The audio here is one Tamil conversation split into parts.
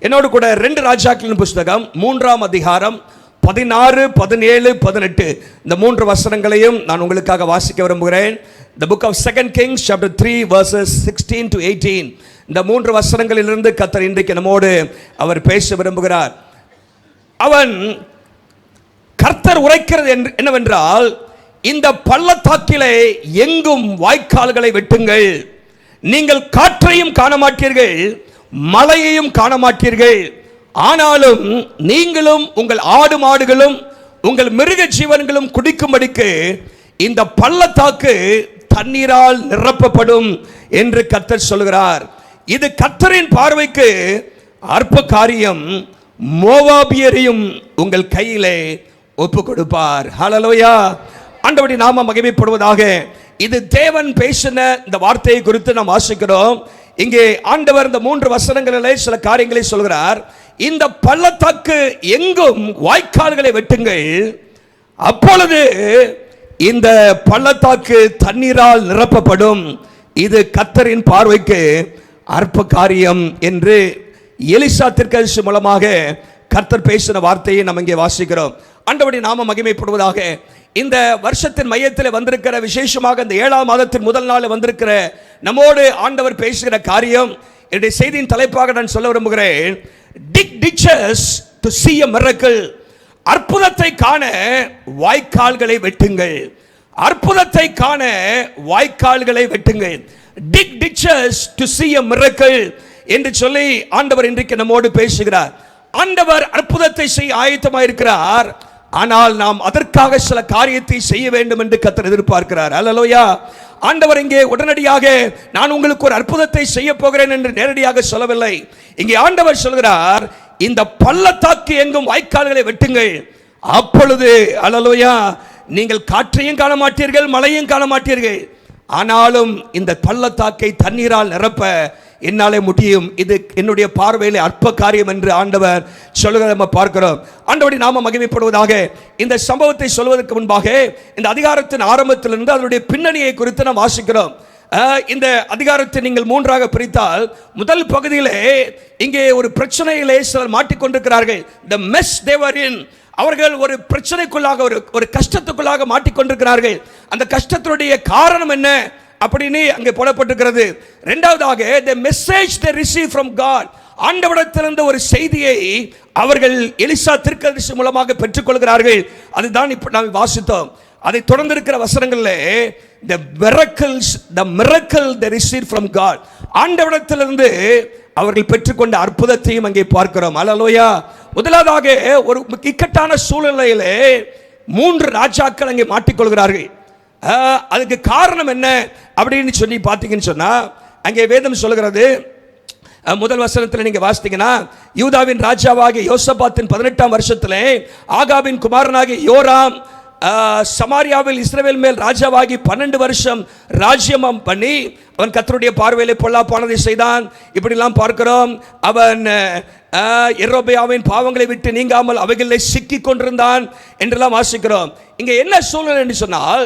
என்னோடு கூட 2 ராஜாக்களின் புஸ்தகம் 3ஆம் அதிகாரம் 16, 17, 18 இந்த 3 வசனங்களையும் நான் உங்களுக்காக வாசிக்க விரும்புகிறேன். The book of 2 Kings chapter 3 verses 16 to 18. இந்த 3 வசனங்களிலிருந்து கர்த்தர் இன்றைக்கு நம்மோடு அவர் பேச விரும்புகிறார். அவன் கர்த்தர் உரைக்கிறது என்னவென்றால், இந்த பள்ளத்தாக்கிலே எங்கும் வாய்க்கால்களை வெட்டுங்கள். நீங்கள் காற்றையும் காண மாட்டீர்கள், மழையையும் காண மாட்டீர்கள். ஆனாலும் நீங்களும் உங்கள் ஆடு மாடுகளும் உங்கள் மிருக ஜீவன்களும் குடிக்கும்படிக்கு இந்த பள்ளத்தாக்கு தண்ணீரால் நிரப்பப்படும் என்று கர்த்தர் சொல்கிறார். இது கர்த்தரின் பார்வைக்கு அற்ப காரியம். மோவாபியரையும் உங்கள் கையிலே ஒப்பு கொடுப்பார். ஹல்லேலூயா. ஆண்டவருடைய நாமம் மகிமைப்படுவதாக. இது தேவன் பேசின இந்த வார்த்தையை குறித்து நாம் வாசிக்கிறோம். இங்கே ஆண்டவர் இந்த 3 வசனங்களிலே சில காரியங்களை சொல்கிறார். இந்த பள்ளத்தாக்கு எங்கும் வாய்க்கால்களை வெட்டுங்கள், அப்பொழுது இந்த பள்ளத்தாக்கு தண்ணீரால் நிரப்பப்படும். இது கர்த்தரின் பார்வைக்கு அற்ப காரியம் என்று எலிசா தீர்க்கதரிசி மூலமாக கர்த்தர் பேசின வார்த்தையை நாம் இங்கே வாசிக்கிறோம். ஆண்டவருடைய நாமம் மகிமைப்படுவதாக. இந்த வருஷத்தின் மையத்தில் வந்திருக்கிற, விசேஷமாக இந்த 7ஆம் மாதத்தின் முதல் நாள் வந்திருக்கிற நம்மோடு ஆண்டவர் பேசுகிற காரியம், என்னுடைய செய்தியின் தலைப்பாக நான் சொல்ல விரும்புகிறேன். dig ditches to see a miracle. அற்புதத்தை காண வாய்க்கால்களை வெட்டுங்கள். அற்புதத்தை காண வாய்க்கால்களை வெட்டுங்கள். dig ditches to see a miracle என்று சொல்லி ஆண்டவர் இன்றைக்கு நம்மோடு பேசுகிறார். ஆண்டவர் அற்புதத்தை செய்ய ஆயத்தமாக இருக்கிறார். ஆனால் நாம் அதற்காக சில காரியத்தை செய்ய வேண்டும் என்று கர்த்தர் எதிர்பார்க்கிறார். அல்லேலூயா. ஆண்டவர் இங்கே உடனடியாக நான் உங்களுக்கு ஒரு அற்புதத்தை செய்ய போகிறேன் என்று நேரடியாக சொல்லவில்லை. இங்கே ஆண்டவர் சொல்கிறார், இந்த பள்ளத்தாக்கு எங்கும் வாய்க்கால்களை வெட்டுங்கள், அப்பொழுது அல்லேலூயா நீங்கள் காற்றையும் காண மாட்டீர்கள், மழையும் காண மாட்டீர்கள். ஆனாலும் இந்த பள்ளத்தாக்கை தண்ணீரால் நிரப்ப என்னாலே முடியும். இது என்னுடைய பார்வையில் அற்ப காரியம் என்று ஆண்டவர் சொல்லுகிறத நம்ம பார்க்கிறோம். ஆண்டவருடைய நாமம் மகிமைப்படுவதாக. இந்த சம்பவத்தை சொல்வதற்கு முன்பாக இந்த அதிகாரத்தின் ஆரம்பத்திலிருந்து அதனுடைய பின்னணியை குறித்து நாம் வாசிக்கிறோம். இந்த அதிகாரத்தை நீங்கள் 3ஆக பிரித்தால், முதல் பகுதியிலே இங்கே ஒரு பிரச்சனையிலே சிலர் மாட்டிக்கொண்டிருக்கிறார்கள். the mess they were in. அவர்கள் ஒரு பிரச்சனைக்குள்ளாக, ஒரு கஷ்டத்துக்குள்ளாக மாட்டிக்கொண்டிருக்கிறார்கள். அந்த கஷ்டத்தினுடைய காரணம் என்ன அப்படின்னு அங்கே போடப்பட்டிருக்கிறது. இரண்டாவதாக, the message they receive from God. ஆண்டவரிடத்திலிருந்து ஒரு செய்தியை அவர்கள் எலிசா தீர்க்கதரிசி மூலமாக பெற்றுக்கொள்கிறார்கள். அதுதான் இப்போ நாம் வாசித்தோம். அதை தொடர்ந்து இருக்கிற வசனங்களிலே the miracle they received from God. ஆண்டவரிடத்திலிருந்து அவர்கள் பெற்றுக்கொண்ட அற்புதத்தையும் அங்கே பார்க்கிறோம். அல்லேலூயா. முதலாவதாக, ஒரு இக்கட்டான சூழ்நிலையிலே 3 ராஜாக்கள் அங்கே மாட்டிக்கொள்கிறார்கள். அதுக்கு காரணம் என்ன அப்படின்னு சொல்லி பார்த்தீங்கன்னு சொன்னா, அங்கே வேதம் சொல்லுகிறது, முதல் வசனத்தில் நீங்க வாசித்தீங்கன்னா, யூதாவின் ராஜாவாகிய யோசபாத்தின் 18ஆம் வருஷத்திலே ஆகாபின் குமாரனாகிய யோராம் சமாரியாவில் இஸ்ரவேல் மேல் ராஜாவாகி 12 வருஷம் ராஜ்யம் பண்ணி அவன் கர்த்தருடைய பார்வையிலே பொல்லாப்பானதை செய்தான். இப்படிலாம் பார்க்கிறோம். அவன் யெரொபெயாமின் பாவங்களை விட்டு நீங்காமல் அவைகளை சிக்கி கொண்டிருந்தான் என்றெல்லாம் வாசிக்கிறோம். இங்க என்ன சூழ்நிலை என்று சொன்னால்,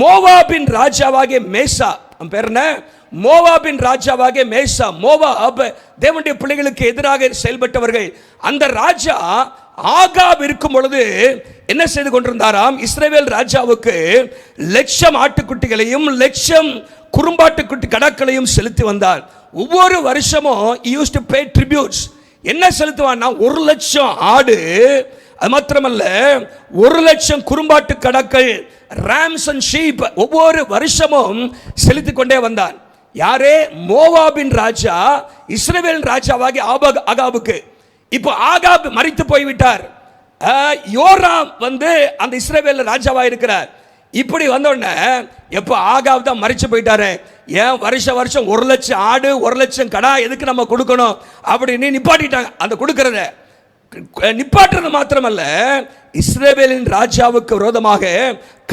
மோவாபின் ராஜாவாகிய மேசா, பேர் என்ன? மோவாபின் ராஜாவாகிய மேசா. மோவாப் தேவனுடைய பிள்ளைகளுக்கு எதிராக செயல்பட்டவர்கள். அந்த ராஜா ஆகாப் இருக்கும் பொழுது என்ன செய்து கொண்டிருந்தாராம், இஸ்ரவேல் ராஜாவுக்கு 1,00,000 ஆட்டுக்குட்டிகளையும் 1,00,000 குறும்பாட்டுக்குட்டி கடாக்களையும் செலுத்தி வந்தார். ஒவ்வொரு வருஷமும் he used to pay tributes. என்ன செலுத்துவான்னா, 1,00,000 ஆடு, அது மாத்திரமல்ல 1,00,000 குறும்பாட்டு கடாக்கள், ராம்ஸ் அண்ட் ஷீப் ஒவ்வொரு வருஷமும் செலுத்திக் கொண்டே வந்தான். யாரே? மோவாபின் ராஜா இஸ்ரவேல் ராஜாவாகி ஆகாபுக்கு. இப்போ ஆகாப் மரித்து போய்விட்டார். யோராம் அந்த இஸ்ரவேல் ராஜாவா இருக்கிறார். இப்படி வந்தோடனே எப்போ ஆகாப் தான் மரிச்சு போயிட்டாரு, ஏன் வருஷம் 1,00,000 ஆடு 1,00,000 கடா எதுக்கு நம்ம கொடுக்கணும் அப்படின்னு நிப்பாட்டிட்டாங்க. அந்த கொடுக்கறத நிப்பாட்டுறது மாத்திரமல்ல, இஸ்ரவேலின் ராஜாவுக்கு விரோதமாக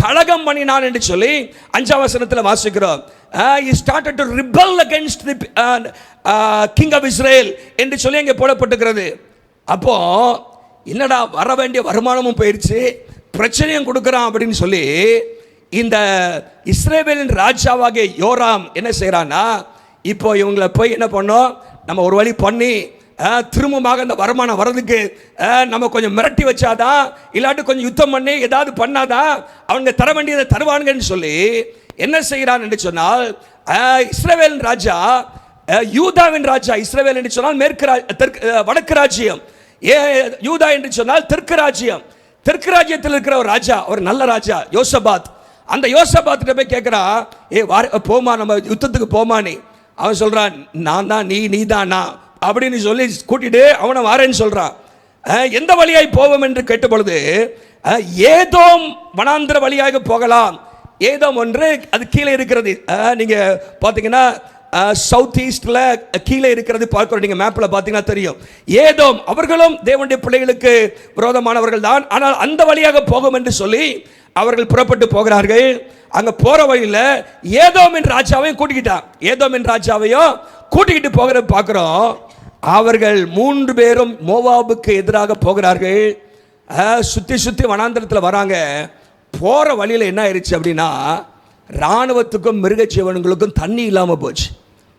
கலகம் பண்ணினான் என்று சொல்லி 5ஆம் வசனத்தில் வாசிக்கிறோம். he started to rebel against the king of Israel என்று சொல்லி அங்கே போடப்பட்டிருக்கிறது. அப்போ என்னடா, வர வேண்டிய வருமானமும் போயிடுச்சு, பிரச்சனையும் கொடுக்குறான் அப்படின்னு சொல்லி இந்த இஸ்ரவேலின் ராஜாவாகிய யோராம் என்ன செய்யறான்னா, இப்போ இவங்களை போய் என்ன பண்ணோம், நம்ம ஒரு வழி பண்ணி திரும்பமாக அந்த வருமானம் வர்றதுக்கு நம்ம கொஞ்சம் மிரட்டி வச்சாதான், இல்லாட்டி கொஞ்சம் யுத்தம் பண்ணி ஏதாவது பண்ணாதான் அவங்க தர வேண்டியதை தருவானுங்கன்னு சொல்லி என்ன செய்கிறான் என்று சொன்னால், இஸ்ரவேலின் ராஜா, யூதாவின் ராஜா, இஸ்ரவேல் என்று சொன்னால் வடக்கு ராஜ்யம், யூதா என்று சொன்னால் தெற்கு ராஜ்யம். தெற்கு ராஜ்யத்தில் இருக்கிற ஒரு ராஜா, ஒரு நல்ல ராஜா யோசபாத். அந்த யோசபாத்திட்ட போய் கேட்குறான், போமா நம்ம யுத்தத்துக்கு போமா நீ. அவன் சொல்றான், நான் தான் நீ தான் நான் அப்படின்னு சொல்லி கூட்டிட்டு அவனை வாரேன்னு சொல்றான். எந்த வழியாய் போவோம் என்று கேட்ட பொழுது, ஏதோம் வனாந்திர வழியாக போகலாம். ஏதோம் ஒன்று அது கீழே இருக்கிறது. நீங்க பார்த்தீங்கன்னா சவுத் ஈஸ்ட்ல கீழே இருக்கிறது பார்க்கிறோம். நீங்க மேப்ல பார்த்தீங்கன்னா தெரியும். ஏதோம் அவர்களும் தேவனுடைய பிள்ளைகளுக்கு விரோதமானவர்கள் தான், ஆனால் அந்த வழியாக போகும் என்று சொல்லி அவர்கள் புறப்பட்டு போகிறார்கள். அங்க போற வழியில் ஏதோமின் ராஜாவையும் கூட்டிக்கிட்டான். ஏதோமின் ராஜாவையும் கூட்டிக்கிட்டு போகிற பார்க்கிறோம். அவர்கள் 3 பேரும் மோவாபுக்கு எதிராக போகிறார்கள். சுத்தி சுத்தி வனாந்திரத்தில் வராங்க. போற வழியில் என்ன ஆயிடுச்சு அப்படின்னா, இராணுவத்துக்கும் மிருக ஜீவன்களுக்கும் தண்ணி இல்லாம போச்சு.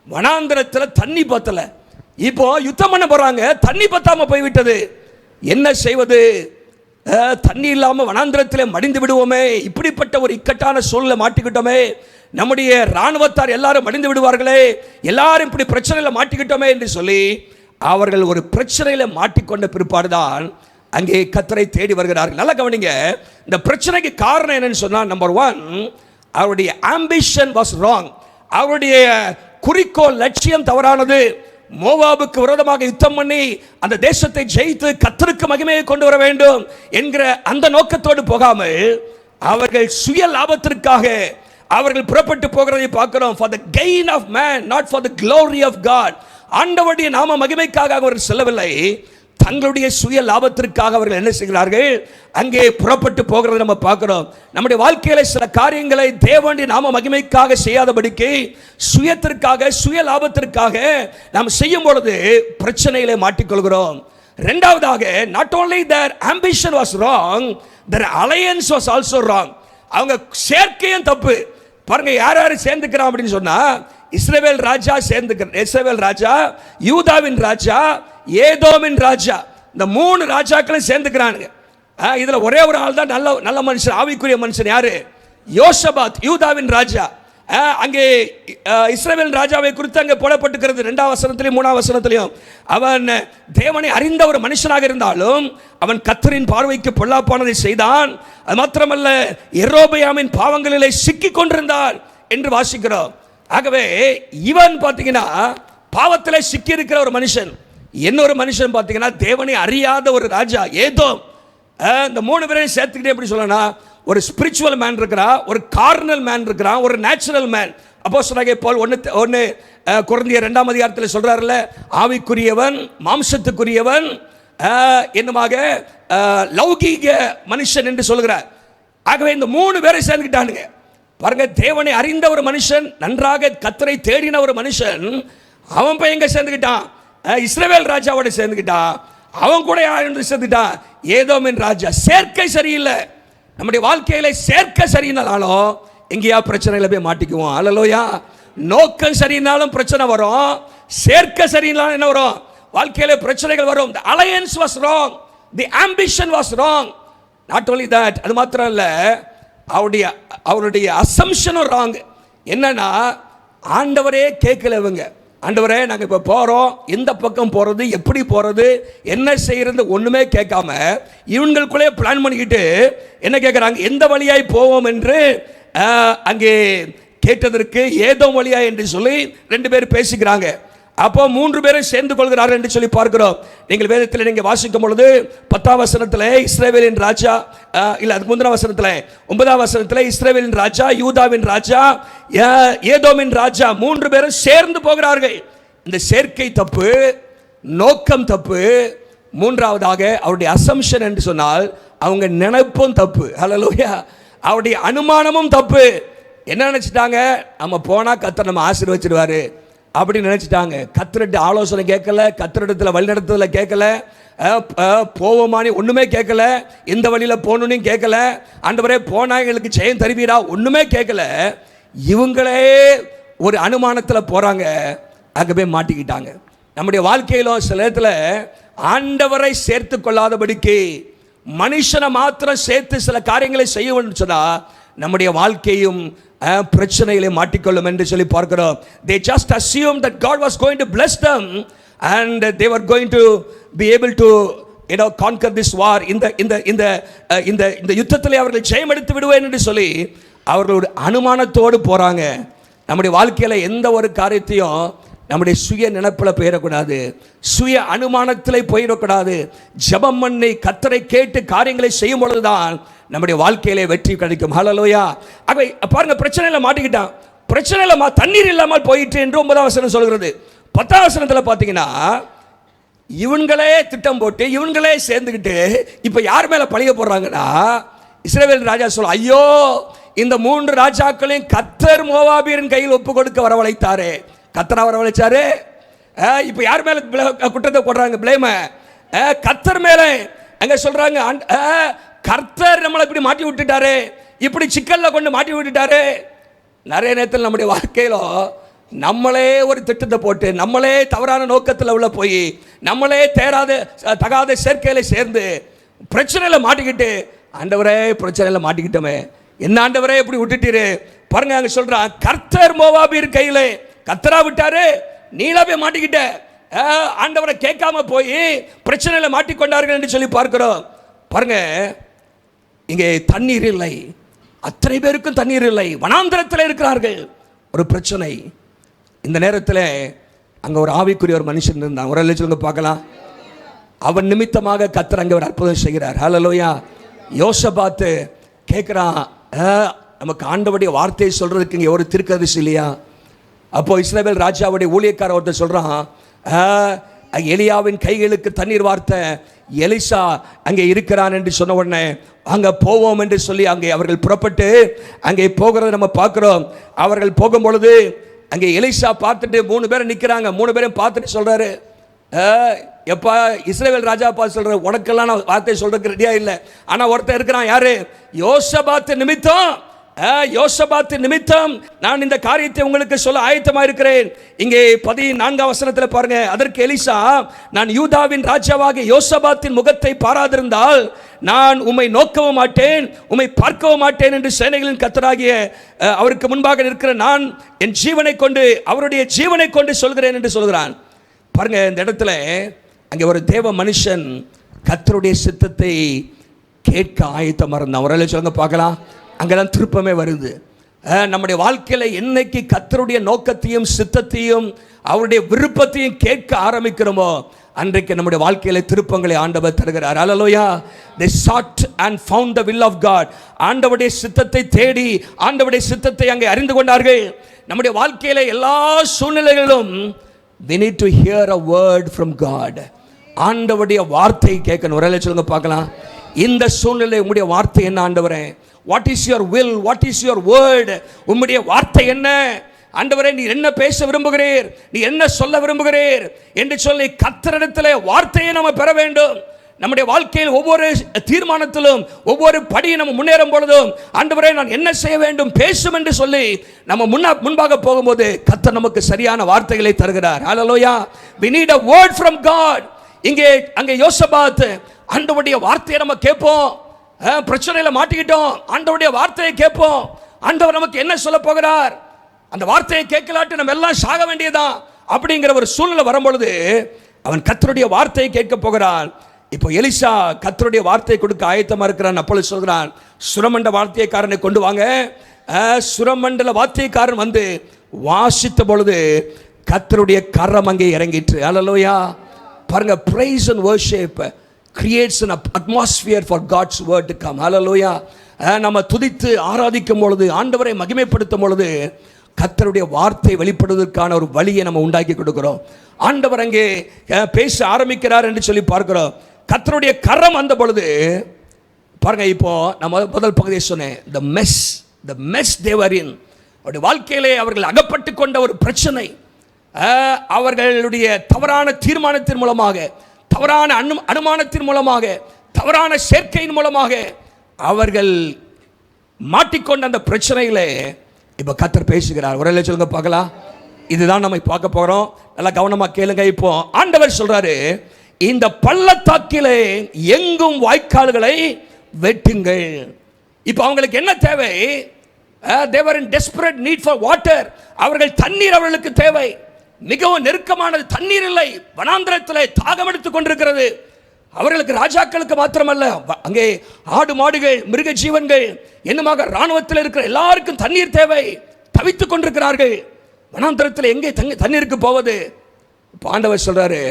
வனாந்திரத்தில் தண்ணி பத்தல. இப்போ யுத்தம் பண்ண போறாங்க, தண்ணி பத்தாம போய்விட்டது. என்ன செய்வது? தண்ணி இல்லாம வனாந்திரத்தில் மடிந்து விடுவோமே, இப்படிப்பட்ட ஒரு இக்கட்டான சூழ்நிலை மாட்டிக்கிட்டோமே, நம்முடைய இராணுவத்தார் எல்லாரும் மடிந்து விடுவார்களே, எல்லாரும் இப்படி பிரச்சனையில் மாட்டிக்கிட்டோமே என்று சொல்லி அவர்கள் ஒரு பிரச்சனையில மாட்டிக்கொண்ட பிற்பாடுதான் அங்கே கர்த்தரை தேடி வருகிறார்கள். நல்லா கவனிங்க, இந்த பிரச்சனைக்கு காரணம் என்னன்னு சொன்னா, நம்பர் 1, அவருடைய ஆம்பிஷன் வாஸ் ராங். அவருடைய குறிக்கோள், லட்சியம் தவறானது. மோவாபுக்கு விரோதமாக யுத்தம் பண்ணி அந்த தேசத்தை ஜெயித்து கர்த்தருக்கு மகிமையை கொண்டு வர வேண்டும் என்கிற அந்த நோக்கத்தோடு போகாமல் அவர்கள் சுய லாபத்திற்காக அவர்கள் புறப்பட்டு போகிறதை பார்க்கிறோம். for the gain of man, not for the glory of God. ஆண்டவருடைய நாம மகிமைக்காக அவர்கள் செல்லவில்லை, தங்களுடைய சுய லாபத்திற்காக அவர்கள் என்ன செய்கிறார்கள், அங்கே புறப்பட்டு போகிறதை நம்ம பார்க்கிறோம். நம்முடைய வாழ்க்கையில சில காரியங்களை தேவனுடைய நாம மகிமைக்காக செய்யாதபடிக்கு சுயத்திற்காக சுய லாபத்திற்காக நாம் செய்யும் பொழுது பிரச்சனையிலே மாட்டிக்கொள்கிறோம். இரண்டாவதாக, not only their ambition was wrong, their alliance was also wrong. அவங்க சேர்க்கையும் தப்பு. பாருங்க, யார் யார் சேர்ந்துக்கிறான் அப்படின்னு சொன்னா, இஸ்ரவேல் ராஜா சேர்ந்துக்கிறான். இஸ்ரவேல் ராஜா, யூதாவின் ராஜா, ஏதோமின் ராஜா, இந்த 3 ராஜாக்களும் சேர்ந்துக்கிறானுங்க. இதுல ஒரே ஒரு ஆள் தான் நல்ல மனுஷன், ஆவிக்குரிய மனுஷன். யாரு? யோசபாத், யூதாவின் ராஜா. அங்கே இஸ்ரவேல் ராஜாவை குறித்து அங்கே போடப்பட்டிருக்கிறது 2ஆம் வசனத்திலும் 3ஆம் வசனத்திலும். அவன் தேவனை அறிந்த ஒரு மனுஷனாக இருந்தாலும் அவன் கர்த்தரின் பார்வைக்கு பொல்லாப்பானதை செய்தான். அது மாத்திரமல்ல, யெரொபெயாமின் பாவங்களிலே சிக்கி கொண்டிருந்தான் என்று வாசிக்கிறோம். ஆகவே இவன் பார்த்தீங்கன்னா பாவத்திலே சிக்கி இருக்கிற ஒரு மனுஷன். இன்னொரு மனுஷன் பார்த்தீங்கன்னா தேவனை அறியாத ஒரு ராஜா ஏதோம். இந்த 3 பேரையும் சேர்த்துக்கிட்டே எப்படி சொல்லலாம், ஒரு ஸ்பிரிச்சுவல் மேன் இருக்கிறான், ஒரு கார்னல் மேன் இருக்கிறான், ஒரு நேச்சுரல் மேன். அப்போஸ்தலனாகிய பவுல் 1 கொரிந்தியர் 2ஆம் அதிகாரத்தில் சொல்றாருல்ல, ஆவிக்குரியவன் மாம்சத்துக்குரியவன் என்னமாக லௌகீக மனுஷன் என்று சொல்கிறார். ஆகவே இந்த 3 பேரை சேர்ந்துக்கிட்டானுங்க. பாருங்க, தேவனை அறிந்த ஒரு மனுஷன், நன்றாக கர்த்தரை தேடின ஒரு மனுஷன், அவன் போய் எங்க சேர்ந்துக்கிட்டான்? இஸ்ரவேல் ராஜாவோட சேர்ந்துக்கிட்டான். அவன் கூட யார் சேர்ந்துட்டான்? ஏதோமின் ராஜா. சேர்க்கை சரியில்லை. நம்முடைய வாழ்க்கையில சேர்க்கை சரியினாலும் எங்கேயா பிரச்சனையில போய் மாட்டிக்குவோம். அல்லேலூயா. நோக்கம் சரியினாலும் பிரச்சனை வரும், சேர்க்கை சரியினாலும் என்ன வரும்? வாழ்க்கையில பிரச்சனைகள் வரும். The alliance was wrong, the ambition was wrong. Not only that, அது மாத்திரம் இல்ல, அவருடைய அசம்ஷனும் ராங். என்னன்னா, ஆண்டவரே கேட்கல. இவங்க, ஆண்டவரே நாங்கள் இப்போ போகிறோம், எந்த பக்கம் போகிறது, எப்படி போகிறது, என்ன செய்கிறது ஒன்றுமே கேட்காம இவங்களுக்குள்ளே பிளான் பண்ணிக்கிட்டு என்ன கேட்குறாங்க, எந்த வழியாய் போவோம் என்று அங்கே கேட்டதற்கு ஏதோ வழியா என்று சொல்லி 2 பேர் பேசிக்கிறாங்க. அப்போ 3 பேரும் சேர்ந்து கொள்கிறார்கள் என்று சொல்லி பார்க்கிறோம். நீங்கள் வேதத்தில் நீங்கள் வாசிக்கும் பொழுது 10ஆம் வசனத்தில் இஸ்ரவேலின் ராஜா, இல்லை அதுக்கு முந்தின வசனத்தில் 9ஆம் வசனத்தில் இஸ்ரவேலின் ராஜா, யூதாவின் ராஜா, ஏதோமின் ராஜா 3 பேரும் சேர்ந்து போகிறார்கள். இந்த சேர்க்கை தப்பு, நோக்கம் தப்பு. மூன்றாவதாக அவருடைய அசம்ஷன் என்று சொன்னால் அவங்க நினைப்பும் தப்பு. ஹல்லேலூயா. அவருடைய அனுமானமும் தப்பு. என்ன நினைச்சிட்டாங்க, நம்ம போனா கர்த்தர் நம்ம ஆசீர்வதிச்சிடுவாரு அப்படின்னு நினைச்சிட்டாங்க. கர்த்தர்கிட்ட ஆலோசனை கேட்கல, கர்த்தரிடத்தில் வழிநடத்துதல கேட்கல, போவோமானி ஒண்ணுமே கேட்கல, எந்த வழியில போகணும்னு கேட்கல, ஆண்டவரே போனா எங்களுக்கு ஜெயம் தருவீரா ஒண்ணுமே கேட்கல. இவங்களே ஒரு அனுமானத்தில் போறாங்க, அங்கே போய் மாட்டிக்கிட்டாங்க. நம்முடைய வாழ்க்கையிலும் சில நேரத்தில் ஆண்டவரை சேர்த்து கொள்ளாதபடிக்கு மனுஷனை மாத்திரம் சேர்த்து சில காரியங்களை செய்ய வேண்டும் சொன்னால் நம்முடைய வாழ்க்கையும் பிரச்சனைகளை மாட்டிக்கொள்ளும் என்று சொல்லி பார்க்கிறோம். They just assumed that God was going to bless them and they were going to be able to conquer this war. இந்த யுத்தத்தில் அவர்கள் ஜெயம் எடுத்து விடுவேன் என்று சொல்லி அவர்களுடைய அனுமானத்தோடு போறாங்க. நம்முடைய வாழ்க்கையில் எந்த ஒரு காரியத்தையும் நம்முடைய சுய நினைப்பில் போயிடக்கூடாது, சுய அனுமானத்தில் போயிடக்கூடாது. ஜெபம் பண்ணி கர்த்தரை கேட்டு காரியங்களை செய்யும் பொழுதுதான் நம்முடைய வாழ்க்கையிலே வெற்றி கிடைக்கும். ஹல்லேலூயா. ஆகவே பாருங்க, பிரச்சனையில் மாட்டிக்கிட்டான், பிரச்சனையில் தண்ணீர் இல்லாமல் போயிட்டு என்று 9ஆம் வசனம் சொல்கிறது. 10ஆம் வசனத்தில் பார்த்தீங்கன்னா இவங்களே திட்டம் போட்டு இவங்களே சேர்ந்துக்கிட்டு இப்போ யார் மேலே பழிய போடுறாங்கன்னா இஸ்ரவேல் ராஜா சொல்ல, ஐயோ இந்த 3 ராஜாக்களையும் கர்த்தர் மோவாபியரின் கையில் ஒப்பு கொடுக்க வரவழைத்தாரே. கர்த்தரா வரவழைச்சாரு. இப்போ யார் மேலே குற்றத்தை போடுறாங்க? பிளேம கர்த்தர் மேலே. அங்கே சொல்றாங்க, கர்த்தர் நம்மளை இப்படி மாட்டி விட்டுட்டாரு, இப்படி சிக்கல்ல கொண்டு மாட்டி விட்டுட்டாரு. நிறைய நேரத்தில் நம்முடைய வாழ்க்கையில நம்மளே ஒரு திட்டத்தை போட்டு நம்மளே தவறான நோக்கத்தில் உள்ள போய் நம்மளே தகாத சேர்க்கையில சேர்ந்து பிரச்சனையில் மாட்டிக்கிட்டு, ஆண்டவரே பிரச்சனையில் மாட்டிக்கிட்டோமே, என்ன ஆண்டவரே இப்படி விட்டுட்டீரு. பாருங்க, அங்கே சொல்றான், கர்த்தர் மோவாபியர் கையிலே கர்த்தரா விட்டாரு, நீலா போய் மாட்டிக்கிட்ட. ஆண்டவரை கேட்காம போய் பிரச்சனையில மாட்டிக்கொண்டார்கள் என்று சொல்லி பார்க்கிறோம். பாருங்க, இங்கே தண்ணீர் இல்லை, அத்தனை பேருக்கும் தண்ணீர் இல்லை, வனாந்தரத்தில் இருக்கிறார்கள். ஒரு பிரச்சனை. இந்த நேரத்தில் அங்கே ஒரு ஆவிக்குரிய ஒரு மனுஷன் இருந்தான். ஒரு சொல்லுங்க பார்க்கலாம். அவன் நிமித்தமாக கர்த்தர் அங்கே ஒரு அற்புதம் செய்கிறார். ஹல்லேலூயா. யோசபாத்து கேட்குறான், நமக்கு ஆண்டவருடைய வார்த்தையை சொல்றதுக்கு இங்கே ஒரு தீர்க்கதரிசி இல்லையா? அப்போ இஸ்ரவேல் ராஜாவுடைய ஊழியக்காரர் ஒருத்தர் சொல்றான், எலியாவின் கைகளுக்கு தண்ணீர் வார்த்த எலிசா அங்கே இருக்கிறான் என்று சொன்ன உடனே அங்கே போவோம் என்று சொல்லி அங்கே அவர்கள் புறப்பட்டு அங்கே போகிறத நம்ம பார்க்குறோம். அவர்கள் போகும் பொழுது அங்கே எலிசா பார்த்துட்டு 3 பேரை நிற்கிறாங்க. 3 பேரையும் பார்த்துட்டு சொல்றாரு, எப்பா இஸ்ரவேல் ராஜா பார்த்து சொல்ற, உனக்கெல்லாம் நான் வார்த்தை சொல்றதுக்கு ரெடியா இல்லை. ஆனால் ஒருத்தர் இருக்கிறான், யாரு? யோசபாத்து நிமித்தம். யோசபாத்து நிமித்தம் நான் இந்த காரியத்தை உங்களுக்கு சொல்ல ஆயத்தமாக இருக்கிறேன். இங்கே 14ஆம் வசனத்தில் பாருங்க. அதற்கு எலிசா, நான் யூதாவின் ராஜாவாக யோசபாத்தின் முகத்தை பாராதிருந்தால் நான் உம்மை நோக்கவும் மாட்டேன், உம்மை பார்க்கவும் மாட்டேன் என்று சேனைகளின் கர்த்தராகிய அவருக்கு முன்பாக இருக்கிற நான் என் ஜீவனை கொண்டு அவருடைய ஜீவனை கொண்டு சொல்கிறேன் என்று சொல்கிறான். பாருங்க, இந்த இடத்துல அங்கே ஒரு தேவ மனுஷன் கர்த்தருடைய சித்தத்தை கேட்க ஆயத்தமாக இருந்தான். அவரால் சொல்லுங்க பார்க்கலாம். அங்கெல்லாம் திருப்பமே வருது. நம்முடைய வாழ்க்கையில் என்னைக்கு கர்த்தருடைய நோக்கத்தையும் சித்தத்தையும் அவருடைய விருப்பத்தையும் கேட்க ஆரம்பிக்கிறோமோ அன்றைக்கு நம்முடைய வாழ்க்கையில திருப்பங்களை ஆண்டவர் தருகிறார். ஹல்லேலூயா. They sought and found the will of God. ஆண்டவருடைய சித்தத்தை தேடி ஆண்டவருடைய சித்தத்தை அங்கே அறிந்து கொண்டார்கள். நம்முடைய வாழ்க்கையில எல்லா சூழ்நிலைகளிலும் we need to hear a word from God. ஆண்டவருடைய வார்த்தை கேட்கணும். ஒரே சொல்லுங்க பார்க்கலாம். இந்த சூழ்நிலை உம்முடைய வார்த்தை என்ன ஆண்டவரே? What is your will? What is your word? உம்முடைய வார்த்தை என்ன ஆண்டவரே? நீ என்ன பேச விரும்புகிறீர், நீ என்ன சொல்ல விரும்புகிறீர் என்று சொல்லி கர்த்தரிடத்திலே வார்த்தையை நம்ம பெற வேண்டும். நம்முடைய வாழ்க்கையில் ஒவ்வொரு தீர்மானத்திலும் ஒவ்வொரு படியை நம்ம முன்னேறும் பொழுதும் ஆண்டவரே நான் என்ன செய்ய வேண்டும் பேசும் என்று சொல்லி நம்ம முன்பாக போகும்போது கர்த்தர் நமக்கு சரியான வார்த்தைகளை தருகிறார். ஹல்லேலூயா. We need a word from God. அங்கே யோசபாத் ஆண்டவருடைய வார்த்தையை நம்ம கேட்போம். பிரச்சனையில மாட்டிக்கிட்டோம், ஆண்டவருடைய வார்த்தையை கேட்போம். ஆண்டவர் நமக்கு என்ன சொல்ல போகிறார், அந்த வார்த்தையை கேட்கலாட்டு நம்ம எல்லாம் சாக வேண்டியதான் அப்படிங்கிற ஒரு சூழ்நிலை வரும்பொழுது அவன் கர்த்தருடைய வார்த்தையை கேட்க போகிறான். இப்போ எலிசா கர்த்தருடைய வார்த்தையை கொடுக்க ஆயத்தமா இருக்கிறான். அப்பொழுது சொல்கிறான், சுரமண்ட வார்த்தையக்காரனை கொண்டு வாங்க. சுரமண்டல வார்த்தையக்காரன் வந்து வாசித்த பொழுது கர்த்தருடைய கரம் அங்கே இறங்கிற்று. ஹல்லேலூயா. பாருங்க, praise and worship creates an atmosphere for God's word to come. Hallelujah. நம்ம துதித்து ஆராதிக்கும் பொழுது ஆண்டவரை மகிமைப்படுத்தும் பொழுது கர்த்தருடைய வார்த்தை வெளிப்படுவதற்கான ஒரு வழியை நம்ம உண்டாக்கி கொடுக்கிறோம். ஆண்டவர் அங்கே பேச ஆரம்பிக்கிறார் என்று சொல்லி பார்க்கிறோம். கர்த்தருடைய கரம் வந்த பொழுது பாருங்க, இப்போ நம்ம முதல் பகுதியை சொன்னேன், the mess they were in. அவருடைய வாழ்க்கையிலே அவர்கள் அகப்பட்டு கொண்ட ஒரு பிரச்சனை, அவர்களுடைய தவறான தீர்மானத்தின் மூலமாக, தவறான அனுமானத்தின் மூலமாக, தவறான சேர்க்கையின் மூலமாக அவர்கள் மாட்டிக்கொண்ட அந்த பிரச்சனையிலே இப்ப கர்த்தர் பேசுகிறார். ஒரே சொல்லுங்க பார்க்கலாம். இதுதான் நம்ம பார்க்க போறோம். நல்லா கவனமா கேளுங்க. இப்போ ஆண்டவர் சொல்றாரு, இந்த பள்ளத்தாக்கிலே எங்கும் வாய்க்கால்களை வெட்டுங்கள். இப்போ அவங்களுக்கு என்ன தேவை? they were in desperate need for water. அவர்கள் தண்ணீர் அவர்களுக்கு தேவை. மிகவும் நெருக்கமானது, தண்ணீர் இல்லை, வனாந்திரத்திலே தாகம் எடுத்துக் கொண்டிருக்கிறது. அவர்களுக்கு, ராஜாக்களுக்கு மாத்திரமல்ல, அங்கே ஆடு மாடுகள் மிருக ஜீவன்கள் என்னமாக இராணுவத்தில் இருக்கிற எல்லாருக்கும் தண்ணீர் தேவை. தவித்துக் கொண்டிருக்கிறார்கள். வனாந்திரத்தில் எங்கே தண்ணீருக்கு போவது? இப்போ ஆண்டவர் சொல்றாரு,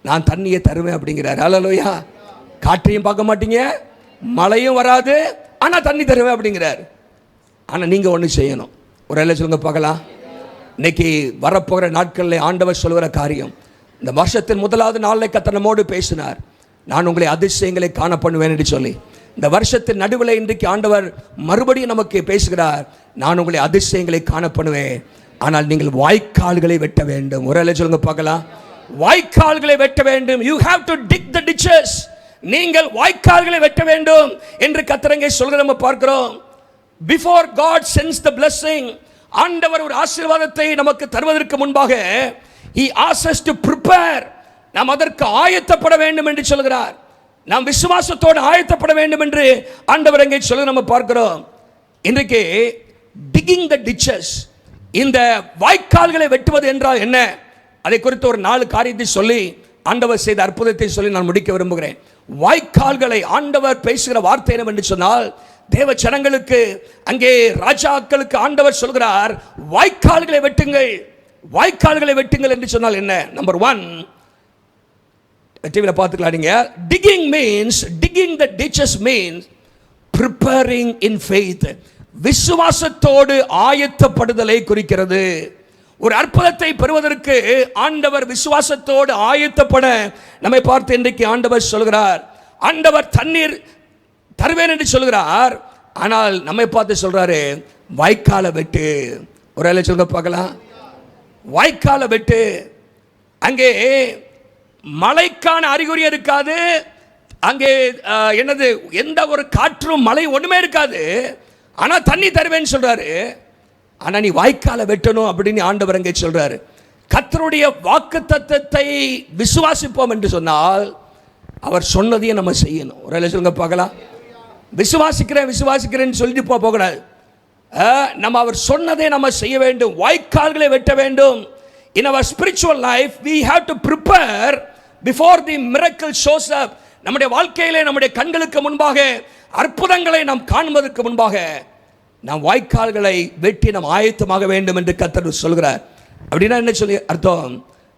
நான் தண்ணியை தருவேன் அப்படிங்கிறார். ஹல்லேலூயா. காற்றையும் பார்க்க மாட்டீங்க, மழையும் வராது, ஆனா தண்ணி தருவேன் அப்படிங்கிறார். ஆனா நீங்க ஒன்று செய்யணும். ஒரு எல்லாம் சொல்லுங்க பார்க்கலாம். இன்னைக்கு வரப்போகிற நாட்களில் ஆண்டவர் சொல்லுகிற காரியம், இந்த வருஷத்தின் முதலாவது நாளில் கர்த்தர் நம்மோடு பேசினார், நான் உங்களை அதிசயங்களை காண பண்ணுவேன் என்று சொல்லி. இந்த வருஷத்தின் நடுவில் இன்றைக்கு ஆண்டவர் மறுபடியும் நமக்கு பேசுகிறார், நான் உங்களை அதிசயங்களை காண பண்ணுவேன், ஆனால் நீங்கள் வாய்க்கால்களை வெட்ட வேண்டும். ஒரு எல்லாம் சொல்லுங்க பார்க்கலாம். வாய்க்கால்களை வெட்ட வேண்டும். You have to dig the ditches. நீங்கள் வாய்க்கால்களை வெட்ட வேண்டும் என்று கர்த்தர் இங்கே சொல்கிறத நம்ம பார்க்கிறோம். Before God sends the blessing, ஆண்டவர் ஒரு ஆசீர்வாதத்தை நமக்கு தருவதற்கு முன்பாக he asks us to prepare. நாம் அதற்கு ஆயத்தப்பட வேண்டும் என்று சொல்கிறார். நாம் விசுவாசத்தோடு ஆயத்தப்பட வேண்டும் என்று ஆண்டவர் இங்கே சொல்ல நம்ம பார்க்கிறோம். இன்றைக்கு digging the ditches, இந்த வாய்க்கால்களை வெட்டுவது என்றால் என்ன, அதை குறித்து ஒரு 4 காரியத்தை சொல்லி ஆண்டவர் செய்த அற்புதத்தை சொல்லி நான் முடிக்க விரும்புகிறேன். வாய்க்கால்களை ஆண்டவர் பேசுகிற வார்த்தை என்னவென்று சொன்னால், தேவ ஜனங்களுக்கு, அங்கே ராஜாக்களுக்கு ஆண்டவர் சொல்கிறார், வாய்க்கால்களை வெட்டுங்கள், வாய்க்கால்களை வெட்டுங்கள் என்று சொன்னால் என்ன? நம்பர் 1, டிவியில் பார்த்துக்கலாம் நீங்க. digging means, digging the ditches means preparing in faith. விசுவாசத்தோடு ஆயத்தப்படுதலை குறிக்கிறது. ஒரு அற்புதத்தை பெறுவதற்கு ஆண்டவர் விசுவாசத்தோடு ஆயத்தப்பட நம்மை பார்த்து இன்றைக்கு ஆண்டவர் சொல்கிறார். ஆண்டவர் தண்ணீர் தருவேன் என்று சொல்கிறார், ஆனால் நம்மை பார்த்து சொல்றாரு, வாய்க்கால வெட்டு. ஒரு வேளை சொல்லுங்க பார்க்கலாம். வாய்க்கால வெட்டு. அங்கே மழைக்கான அறிகுறி இருக்காது, அங்கே என்னது, எந்த ஒரு காற்றும் மழை ஒண்ணுமே இருக்காது, ஆனா தண்ணி தருவேன்னு சொல்றாரு. ஆனா நீ வாய்க்கால வெட்டணும் அப்படின்னு ஆண்டவர் அங்கே சொல்றாரு. கர்த்தருடைய வாக்குத்தத்தத்தை விசுவாசிப்போம் என்று சொன்னால் அவர் சொன்னதையும் நம்ம செய்யணும். ஒரு வேளை சொல்லுங்க பார்க்கலாம். விசுவாசிக்கிறேன்னு சொல்லிட்டு போகக்கூடாது. நம்ம அவர் சொன்னதை நம்ம செய்ய வேண்டும். வாய்க்கால்களை வெட்ட வேண்டும். In our spiritual life we have to prepare before the miracle shows up. நம்முடைய வாழ்க்கையிலே, நம்முடைய கண்களுக்கு முன்பாக அற்புதங்களை நாம் காண்பதற்கு முன்பாக நாம் வாய்க்கால்களை வெட்டி நாம் ஆயத்தமாக வேண்டும் என்று கர்த்தர் சொல்கிறார். அப்படின்னா என்ன சொல்லி அர்த்தம்?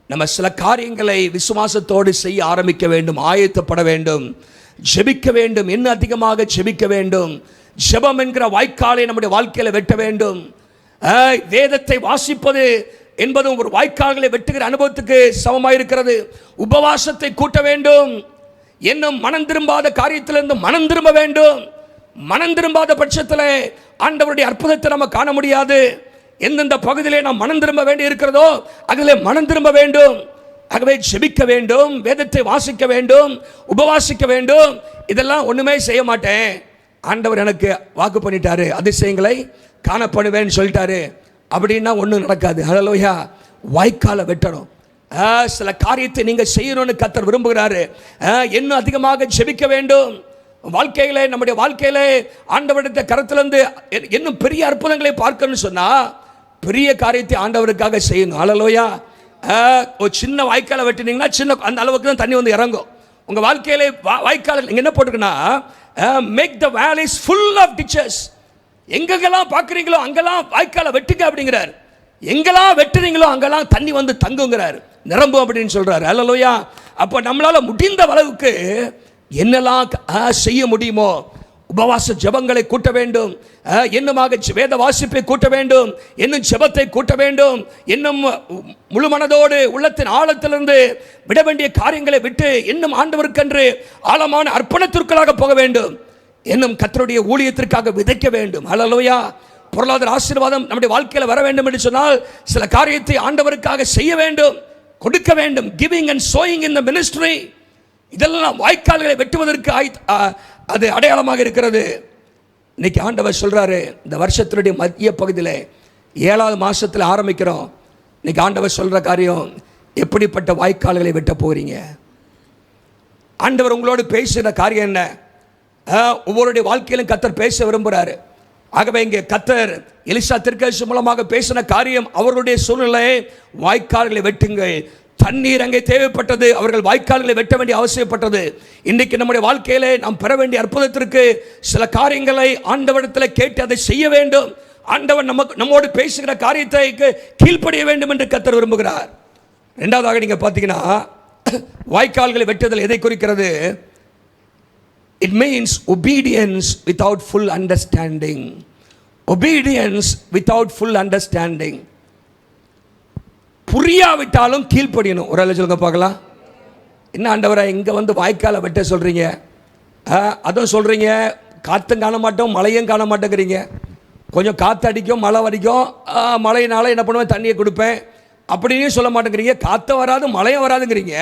நம்ம சில காரியங்களை விசுவாசத்தோடு செய்ய ஆரம்பிக்க வேண்டும், ஆயத்தப்பட வேண்டும், ஜெபிக்க வேண்டும், இன்னும் அதிகமாக ஜெபிக்க வேண்டும். ஜெபம் என்கிற வாய்க்காலை நம்முடைய வாழ்க்கையில வெட்ட வேண்டும். வேதத்தை வாசிப்பது என்பதும் ஒரு வாய்க்கால்களை வெட்டுகிற அனுபவத்துக்கு சமமாயிருக்கிறது. உபவாசத்தை கூட்ட வேண்டும். இன்னும் மனம் திரும்பாத காரியத்திலிருந்து மனம் திரும்ப வேண்டும். மனம் திரும்பாத பட்சத்தில் ஆண்டவருடைய அற்புதத்தை நம்ம காண முடியாது. எந்தெந்த பகுதியிலே நாம் மனம் திரும்ப வேண்டி இருக்கிறதோ அதிலே மனம் திரும்ப வேண்டும். ஆகவே ஜெபிக்க வேண்டும், வேதத்தை வாசிக்க வேண்டும், உபவாசிக்க வேண்டும். இதெல்லாம் ஒண்ணுமே செய்ய மாட்டேன், ஆண்டவர் எனக்கு வாக்கு பண்ணிட்டாரு, அதிசயங்களை காணப்படுவேன்னு சொல்லிட்டாரு அப்படின்னா ஒன்றும் நடக்காது. ஹல்லேலூயா. வாய்க்கால வெட்டணும். சில காரியத்தை நீங்க செய்யணும்னு கர்த்தர் விரும்புகிறாரு. இன்னும் அதிகமாக ஜெபிக்க வேண்டும். வாழ்க்கையில, நம்முடைய வாழ்க்கையில ஆண்டவருடைய கரத்திலிருந்து இன்னும் பெரிய அற்புதங்களை பார்க்கணும்னு சொன்னா பெரிய காரியத்தை ஆண்டவருக்காக செய்யணும். ஹல்லேலூயா. ஒரு சின்ன வாய்க்காலை வெட்டினீங்கன்னா சின்ன அந்த அளவுக்கு தான் தண்ணி வந்து இறங்கும். உங்க வாழ்க்கையில வாய்க்கால் நீங்க என்ன போட்டுக்கன்னா, make the valleys full of ditches. எங்கெல்லாம் பார்க்குறீங்களோ அங்கெல்லாம் வாய்க்காலை வெட்டுங்க அப்படிங்கிறார். எங்கெல்லாம் வெட்டுறீங்களோ அங்கெல்லாம் தண்ணி வந்து தங்குங்கிறார், நிரம்பும் அப்படின்னு சொல்றாரு. ஹல்லேலூயா. அப்போ நம்மளால முடிந்த அளவுக்கு என்னெல்லாம் செய்ய முடியுமோ, உபவாச ஜெபங்களை கூட்ட வேண்டும், இன்னுமாக வேத வாசிப்பை கூட்ட வேண்டும், இன்னும் ஜெபத்தை கூட்ட வேண்டும், இன்னும் முழு மனதோடு உள்ளத்தின் ஆழத்திலிருந்து விட வேண்டிய காரியங்களை விட்டு இன்னும் ஆண்டவருக்கென்று ஆழமான அர்ப்பணத்திற்குள்ளாக போக வேண்டும், இன்னும் கர்த்தருடைய ஊழியத்திற்காக விதைக்க வேண்டும். ஹல்லேலூயா. பொருளாதார ஆசீர்வாதம் நம்முடைய வாழ்க்கையில் வர வேண்டும் என்று சொன்னால் சில காரியத்தை ஆண்டவருக்காக செய்ய வேண்டும், கொடுக்க வேண்டும். Giving and sowing in the ministry, இதெல்லாம் வாய்க்கால்களை வெட்டுவதற்கு அது அடையாளமாக இருக்கிறது. இன்னைக்கு ஆண்டவர் சொல்றாரு, இந்த வருஷத்தினுடைய மத்திய பகுதியில் 7வது மாசத்தில் ஆரம்பிக்கிறோம். இன்னைக்கு ஆண்டவர் சொல்கிற காரியம், எப்படிப்பட்ட வாய்க்கால்களை வெட்ட போகிறீங்க? ஆண்டவர் உங்களோடு பேசுகிற காரியம் என்ன? ஒவ்வொருடைய வாழ்க்கையிலும் கர்த்தர் பேச விரும்புகிறாரு. ஆகவே இங்கே கர்த்தர் எலிசா தீர்க்கதரிசி மூலமாக பேசின காரியம், அவர்களுடைய சூழ்நிலை, வாய்க்கால்களை வெட்டுங்கள். தண்ணீர் அங்கே தேவைப்பட்டது, அவர்கள் வாய்க்கால்களை வெட்ட வேண்டிய அவசியப்பட்டது. இன்றைக்கு நம்முடைய வாழ்க்கையிலே நாம் பெற வேண்டிய அற்புதத்திற்கு சில காரியங்களை ஆண்டவரிடத்தில் கேட்டு அதை செய்ய வேண்டும். ஆண்டவர் நம்மோடு பேசுகிற காரியத்தை கீழ்ப்படிய வேண்டும் என்று கர்த்தர் விரும்புகிறார். ரெண்டாவதாக நீங்கள் பார்த்தீங்கன்னா, வாய்க்கால்களை வெட்டுதல் எதை குறிக்கிறது? It means obedience without full understanding. Obedience without full understanding. புரியாவிட்டாலும் கீழ்ப்படியணும். ஒரு ஆளு சொல்லுங்க பார்க்கலாம். என்ன ஆண்டவரே, இங்கே வந்து வாய்க்காலை வெட்ட சொல்கிறீங்க, அதுவும் சொல்கிறீங்க காற்றும் காண மாட்டோம் மழையும் காண மாட்டேங்கிறீங்க. கொஞ்சம் காற்று அடிக்கும், மழை வரைக்கும், மழையினால என்ன பண்ணுவேன், தண்ணியை கொடுப்பேன் அப்படின்னு சொல்ல மாட்டேங்கிறீங்க. காற்று வராது மழையும் வராதுங்கிறீங்க.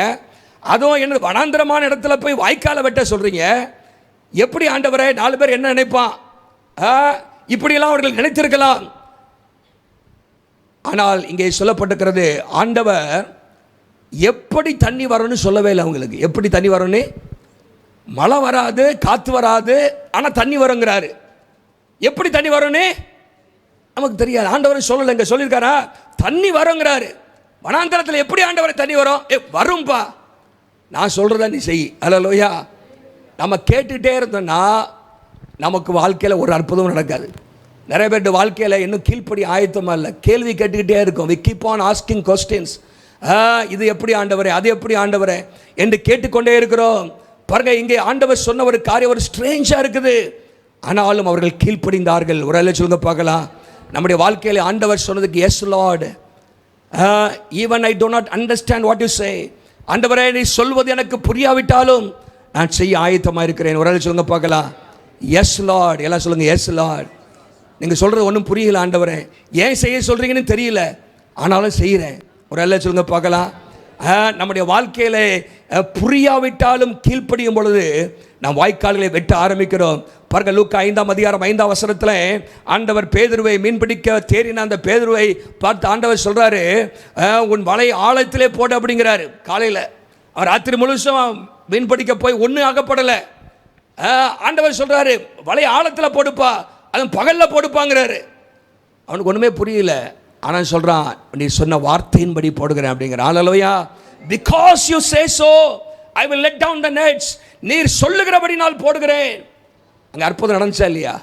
அதுவும் என்ன வனாந்திரமான இடத்துல போய் வாய்க்காலை வெட்ட சொல்கிறீங்க. எப்படி ஆண்டவரே? 4 பேர் என்ன நினைப்பான்? இப்படியெல்லாம் அவர்கள் நினைத்திருக்கலாம். ஆனால் இங்கே சொல்லப்பட்டிருக்கிறது, ஆண்டவர் எப்படி தண்ணி வரும்னு சொல்லவே இல்லை அவங்களுக்கு. எப்படி தண்ணி வரும்னு, மழை வராது காற்று வராது, ஆனால் தண்ணி வருங்கிறாரு. எப்படி தண்ணி வரும்னு நமக்கு தெரியாது. ஆண்டவர் சொல்லலை, இங்கே சொல்லியிருக்காரா தண்ணி வருங்கிறாரு. வனாந்தரத்தில் எப்படி ஆண்டவரை தண்ணி வரும்? வரும்பா, நான் சொல்கிறத நீ செய். அல்லேலூயா. நம்ம கேட்டுகிட்டே இருந்தோம்னா நமக்கு வாழ்க்கையில் ஒரு அற்புதம் நடக்காது. நிறைய பேர் வாழ்க்கையில் இன்னும் கீழ்ப்படி ஆயத்தமாக இல்லை, கேள்வி கேட்டுக்கிட்டே இருக்கும். we keep on asking questions. இது எப்படி ஆண்டவரே, அது எப்படி ஆண்டவரே என்று கேட்டுக்கொண்டே இருக்கிறோம். பாருங்க, இங்கே ஆண்டவர் சொன்ன ஒரு காரியம் ஒரு ஸ்ட்ரேஞ்சாக இருக்குது. ஆனாலும் அவர்கள் கீழ்ப்படிந்தார்கள். ஒரு ஆளு சொல்லுங்க பார்க்கலாம். நம்முடைய வாழ்க்கையில் ஆண்டவர் சொன்னதுக்கு yes Lord, even I do not understand what you say. ஆண்டவரே, நீ சொல்வது எனக்கு புரியாவிட்டாலும் நான் செய்ய ஆயத்தமாக இருக்கிறேன். ஒரு ஆளு சொல்லுங்க பார்க்கலாம். Yes Lord. எல்லாம் சொல்லுங்க எஸ் லார்ட். நீங்கள் சொல்கிறது ஒன்றும் புரியல ஆண்டவரே, ஏன் செய்ய சொல்கிறீங்கன்னு தெரியல, ஆனாலும் செய்கிறேன். ஒரு ஆளு சொல்லுங்க பார்க்கலாம். நம்முடைய வாழ்க்கையில் புரியாவிட்டாலும் கீழ்ப்படியும் பொழுது நாம் வாய்க்கால்களை வெட்ட ஆரம்பிக்கிறோம். பாருங்கள், லூக்கா 5ஆம் அதிகாரம் 5ஆம் வசனத்தில் ஆண்டவர் பேதுருவை மீன்பிடிக்க தேறின அந்த பேதுருவை பார்த்து ஆண்டவர் சொல்கிறாரு, உன் வலை ஆழத்திலே போடு அப்படிங்கிறாரு. காலையில் அவர் ராத்திரி முழுசும் மீன்பிடிக்க போய் ஒன்றும் ஆகப்படலை. ஆண்டவர் சொல்கிறாரு, வலை ஆழத்தில் போடுப்பா, அதுவும் பகலில் போடுப்பாங்கிறாரு. அவனுக்கு ஒன்றுமே புரியல. ஆனால் சொல்கிறான், நீ சொன்ன வார்த்தையின்படி போடுகிறேன் அப்படிங்கிற. ஹல்லேலூயா. because you say so I will let down the nets. நீர் சொல்லுகிறபடி நான் போடுகிறேன். அங்கே அற்புதம் நடந்துச்சா இல்லையா?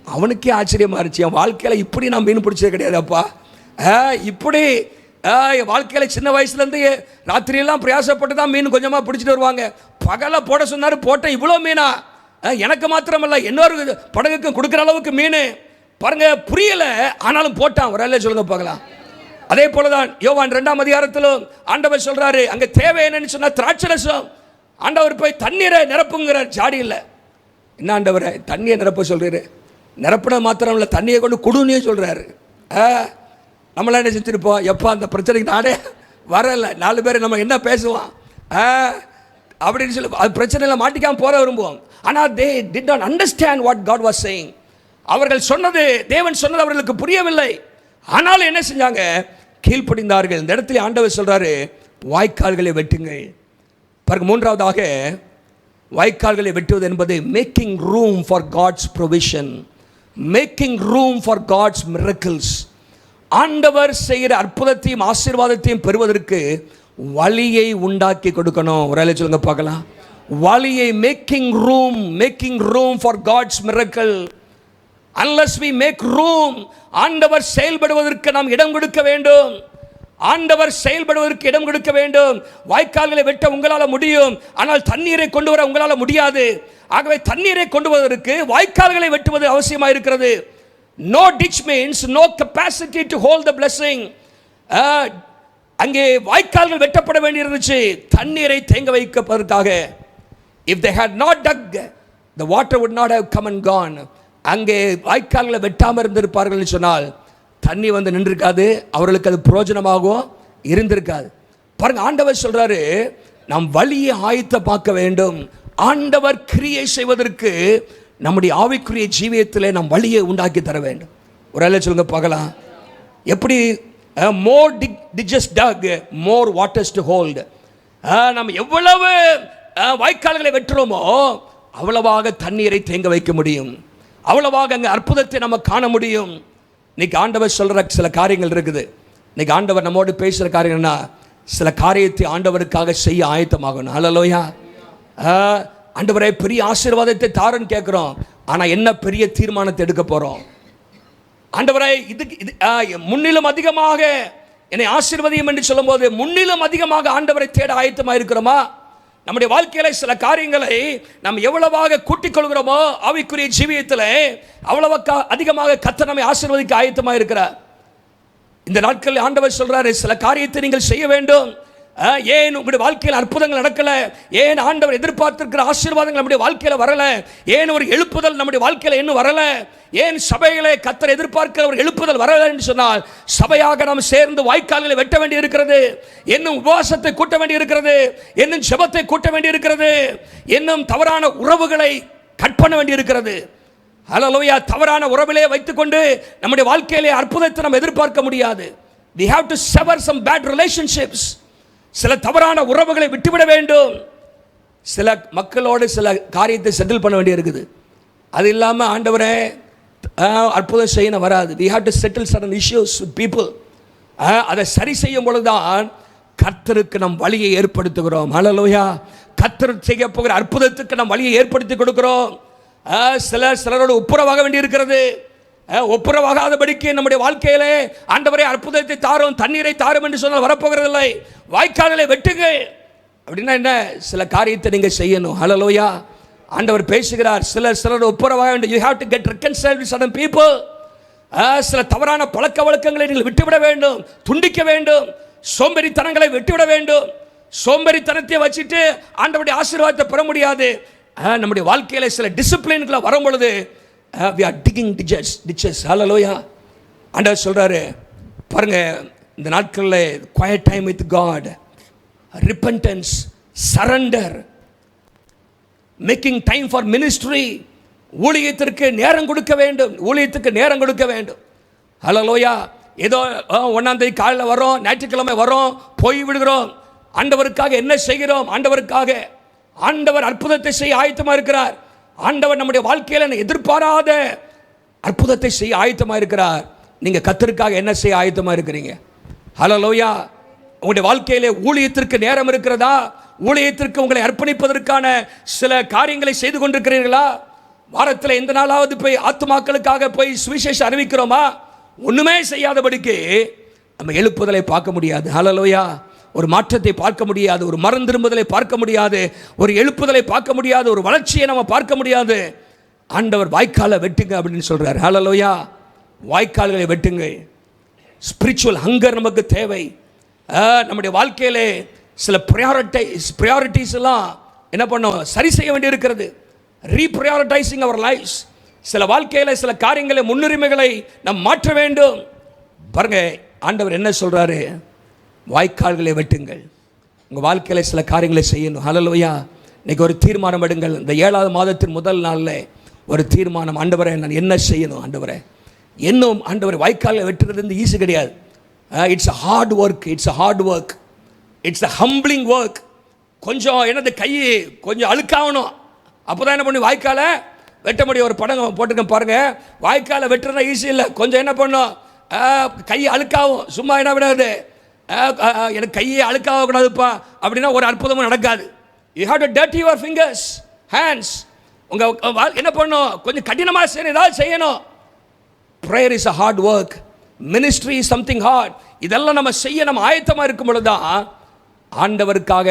அவனுக்கே ஆச்சரியமா இருந்துச்சு. என் வாழ்க்கையில் இப்படி நான் மீன் பிடிச்சது கிடையாது அப்பா. இப்படி என் வாழ்க்கையில் சின்ன வயசுலேருந்து ராத்திரியெல்லாம் பிரயாசப்பட்டு தான் மீன் கொஞ்சமாக பிடிச்சிட்டு வருவாங்க. பகலை போட சொன்னார், போட்டேன். இவ்வளோ மீனா? எனக்கு மாத்திரமல்ல, இன்னொரு படகுக்கும் கொடுக்குற அளவுக்கு மீன். பாருங்க, புரியல, ஆனாலும் போட்டான். ஒரு ஆளு சொல்லுங்க பார்க்கலாம். அதே போலதான் யோவான் 2ஆம் அதிகாரத்திலும் ஆண்டவர் சொல்றாரு, அங்க தேவை என்னன்னு சொன்னா திராட்சரசம். ஆண்டவர் போய் தண்ணீரை நிரப்புங்கிறார், ஜாடி இல்லை. என்ன ஆண்டவரை தண்ணியை நிரப்ப சொல்றாரு? நிரப்பின மாத்திரம் இல்லை, தண்ணியை கொண்டு குடுன்னே சொல்றாரு. நம்மளாம் என்ன செஞ்சிருப்போம்? எப்போ அந்த பிரச்சனைக்கு நானே வரல, 4 பேர் நம்ம என்ன பேசுவோம் அப்படின்னு சொல்லி அது பிரச்சனையில் மாட்டிக்காமல் போற விரும்புவோம். ஆனால் they did not understand what God was saying. அவர்கள் சொன்னது, தேவன் சொன்னது அவர்களுக்கு புரியவில்லை. ஆனாலும் என்ன செஞ்சாங்க? கீழ்ப்படிந்தார்கள். இந்த இடத்துல ஆண்டவர் சொல்றாரு, வாய்க்கால்களை வெட்டுங்கள். பாருங்க, மூன்றாவதாக வாய்க்கால்களை வெட்டுவது என்பது making room for God's provision, making room for God's miracles. ஆண்டவர் செய்கிற அற்புதத்தையும் ஆசீர்வாதத்தையும் பெறுவதற்கு வழியை உண்டாக்கி கொடுக்கணும். ஒரு ஆளு சொல்லுங்க பார்க்கலாம். வழியை, making room for God's miracle. unless we make room, ஆண்டவர் செயல்படுவதற்கு நாம் இடம் கொடுக்க வேண்டும். ஆண்டவர் செயல்படுவதற்கு இடம் கொடுக்க வேண்டும். வாய்க்கால்களை வெட்ட உங்களால் முடியும், ஆனால் தண்ணீரை கொண்டு வர உங்களால் முடியாது. ஆகவே தண்ணீரை கொண்டு வருவதற்கு வாய்க்கால்களை வெட்டுவது அவசியமாக இருக்கிறது. no ditch means no capacity to hold the blessing. அங்கே வாய்க்கால்கள் வெட்டப்பட வேண்டியிருந்துச்சு தண்ணீரை தேங்க வைப்பதற்காக. if they had not dug, the water would not have come and gone. அங்கே வாய்க்கால்களை வெட்டாமல் இருந்திருப்பார்கள் சொன்னால் தண்ணி வந்து நின்றிருக்காது, அவர்களுக்கு அது பிரயோஜனமாகவும் இருந்திருக்காது. பாருங்க, ஆண்டவர் சொல்றாரு, நாம் வழியை ஆயத்தமாக்க வேண்டும். ஆண்டவர் கிரியை செய்வதற்கு நம்முடைய ஆவிக்குரிய ஜீவியத்தில் நாம் வழியை உண்டாக்கி தர வேண்டும். ஒரு ஆளு சொல்லுங்க பார்க்கலாம். எப்படி மோர் ditches dug, more waters to hold. நம்ம எவ்வளவு வாய்க்கால்களை வெட்டுறோமோ அவ்வளவாக தண்ணீரை தேங்க வைக்க முடியும், அவ்வளவாக அங்கே அற்புதத்தை நம்ம காண முடியும். இன்னைக்கு ஆண்டவர் சொல்கிற சில காரியங்கள் இருக்குது. இன்னைக்கு ஆண்டவர் நம்மோடு பேசுகிற காரியங்கள்னா சில காரியத்தை ஆண்டவருக்காக செய்ய ஆயத்தமாகணும். ஹல்லேலூயா. ஆண்டவரே பெரிய ஆசீர்வாதத்தை தாருன்னு கேட்குறோம், ஆனால் என்ன பெரிய தீர்மானத்தை எடுக்க போகிறோம்? ஆண்டவரே இது முன்னிலும் அதிகமாக என்னை ஆசீர்வதியும் என்று சொல்லும்போது முன்னிலும் அதிகமாக ஆண்டவரை தேட ஆயத்தமாக இருக்கிறோமா? நம்முடைய வாழ்க்கையில சில காரியங்களை நாம் எவ்வளவாக கூட்டிக் கொள்கிறோமோ ஆவிக்குரிய ஜீவியத்தில் அவ்வளவு அதிகமாக கர்த்தர் நம்மை ஆசீர்வதிக்க ஆயத்தமாக இருக்கிறார். இந்த நாட்களில் ஆண்டவர் சொல்றாரு, சில காரியத்தை நீங்கள் செய்ய வேண்டும். ஏன் உங்களுடைய வாழ்க்கையில் அற்புதங்கள் நடக்கல? ஏன் ஆண்டவர் எதிர்பார்த்திருக்கிற ஆசீர்வாதங்கள் நம்முடைய வாழ்க்கையில வரல? ஏன் ஒரு எழுப்புதல் நம்முடைய வாழ்க்கையில இன்னும் வரல? ஏன் சபைகளை கர்த்தர் எதிர்பார்க்கிற ஒரு எழுப்புதல் வரல என்று சொன்னால், சபையாக நாம் சேர்ந்து வாய்க்கால்களை வெட்ட வேண்டி இருக்கிறது, இன்னும் உபவாசத்தை கூட்ட வேண்டி இருக்கிறது, இன்னும் ஜெபத்தை கூட்ட வேண்டி இருக்கிறது, இன்னும் தவறான உறவுகளை கட் பண்ண வேண்டி இருக்கிறது. ஹல்லேலூயா. தவறான உறவிலே வைத்துக்கொண்டு நம்முடைய வாழ்க்கையிலே அற்புதத்தை நாம் எதிர்பார்க்க முடியாது. we have to sever some bad relationships. சில தவறான உறவுகளை விட்டுவிட வேண்டும். சில மக்களோடு சில காரியத்தை செட்டில் பண்ண வேண்டிய இருக்குது. அது இல்லாமல் ஆண்டவரே அற்புதம் செய்ய வராது. we have to settle certain issues with people. அதை சரி செய்யும் பொழுதுதான் கர்த்தருக்கு நம் வழியை ஏற்படுத்துகிறோம். ஹல்லேலூயா. கர்த்தர் செய்ய போகிற அற்புதத்துக்கு நம் வழியை ஏற்படுத்தி கொடுக்கிறோம். சிலரோடு ஒப்புரவாக வேண்டி இருக்கிறது. ஒப்புரவாகாதபடிக்கு நம்முடைய வாழ்க்கையிலே ஆண்டவரே அற்புதத்தை தாரும், தண்ணீரை தாரும் என்று சொன்னால் வரப்போகிறதில்லை. வாய்க்கால்களை வெட்டுங்க அப்படின்னா என்ன? சில காரியத்தை நீங்கள் செய்யணும். ஹல்லேலூயா. ஆண்டவர் பேசுகிறார், சிலர் ஒப்புரவாக வேண்டும். you have to get reconciled with certain people. சில தவறான பழக்க வழக்கங்களை நீங்கள் விட்டுவிட வேண்டும், துண்டிக்க வேண்டும். சோம்பேறித்தனங்களை விட்டுவிட வேண்டும். சோம்பேறித்தனத்தை வச்சுட்டு ஆண்டவருடைய ஆசீர்வாதத்தை பெற முடியாது. நம்முடைய வாழ்க்கையில சில டிசிப்ளின்களை வரும் பொழுது we are digging ditches. ஹல்லேலூயா. ஆண்டவர் சொல்றாரு பாருங்க, இந்த நாட்களில் quiet time with God, repentance, surrender, making time for ministry. ஊழியத்திற்கு நேரம் கொடுக்க வேண்டும், ஊழியத்துக்கு நேரம் கொடுக்க வேண்டும். ஹல்லேலூயா. ஏதோ 1ஆம் தேதி காலையில் வரோம், ஞாயிற்றுக்கிழமை வரோம், போய் விடுகிறோம். ஆண்டவருக்காக என்ன செய்கிறோம்? ஆண்டவர் அற்புதத்தை செய்ய ஆயத்தமாக இருக்கிறார். ஆண்டவர் நம்முடைய வாழ்க்கையில் எதிர்பாராத அற்புதத்தை செய்ய ஆயத்தமாக இருக்கிறார். நீங்கள் கர்த்தருக்காக என்ன செய்ய ஆயத்தமாக இருக்கிறீங்க? ஹல்லேலூயா. உங்களுடைய வாழ்க்கையிலே ஊழியத்திற்கு நேரம் இருக்கிறதா? ஊழியத்திற்கு உங்களை அர்ப்பணிப்பதற்கான சில காரியங்களை செய்து கொண்டிருக்கிறீர்களா? வாரத்தில் எந்த நாளாவது போய் ஆத்துமாக்களுக்காக போய் சுவிசேஷம் அறிவிக்கிறோமா? ஒன்றுமே செய்யாதபடிக்கு நம்ம எழுப்புதலை பார்க்க முடியாது. ஹல்லேலூயா. ஒரு மாற்றத்தை பார்க்க முடியாது, ஒரு மனம் திரும்புதலை பார்க்க முடியாது, ஒரு எழுப்புதலை பார்க்க முடியாது, ஒரு வளர்ச்சியை நம்ம பார்க்க முடியாது. ஆண்டவர் வாய்க்காலை வெட்டுங்க அப்படின்னு சொல்றார். ஹல்லேலூயா. வாய்க்கால்களை வெட்டுங்க. ஸ்பிரிச்சுவல் ஹங்கர் நமக்கு தேவை. நம்முடைய வாழ்க்கையிலே சில ப்ரையாரிட்டிஸ் எல்லாம் என்ன பண்ணோம்? சரி செய்ய வேண்டி இருக்கிறது. ரீப்ரையாரிட்டைசிங் அவர் லைஃப்ஸ். சில வாழ்க்கையில் சில காரியங்களை, முன்னுரிமைகளை நாம் மாற்ற வேண்டும். பாருங்க, ஆண்டவர் என்ன சொல்றாரு? வாய்க்கால்களை வெட்டுங்கள். உங்கள் வாழ்க்கையில் சில காரியங்களை செய்யணும். ஹல்லேலூயா. இன்னைக்கு ஒரு தீர்மானம் எடுங்கள். இந்த 7வது மாதத்தின் முதல் நாளில் ஒரு தீர்மானம். ஆண்டவரே நான் என்ன செய்யணும்? ஆண்டவரே இன்னும் ஆண்டவரே வாய்க்காலை வெட்டுறது ஈஸி கிடையாது. It's a hard work. It's a humbling work. கொஞ்சம் என்னது கை கொஞ்சம் அழுக்காகணும். அப்போ தான் என்ன பண்ணி வாய்க்காலை வெட்ட முடியும். ஒரு படம் போட்டுக்க பாருங்க. வாய்க்காலை வெட்டுறதா ஈஸி இல்லை. கொஞ்சம் என்ன பண்ணும்? கை அழுக்காகும். சும்மா என்ன விடாது, எனக்கு கையை அழுக்காகக்கூடாதுப்பா அப்படின்னா ஒரு அற்புதமும் நடக்காது. You have to dirty your fingers, hands. உங்கள் என்ன பண்ணணும்? கொஞ்சம் கடினமாக செய்யணும், ஏதாவது செய்யணும். Prayer is a hard work. Ministry is something hard. இதெல்லாம் நம்ம செய்ய நம்ம ஆயத்தமாக இருக்கும் பொழுது தான் ஆண்டவருக்காக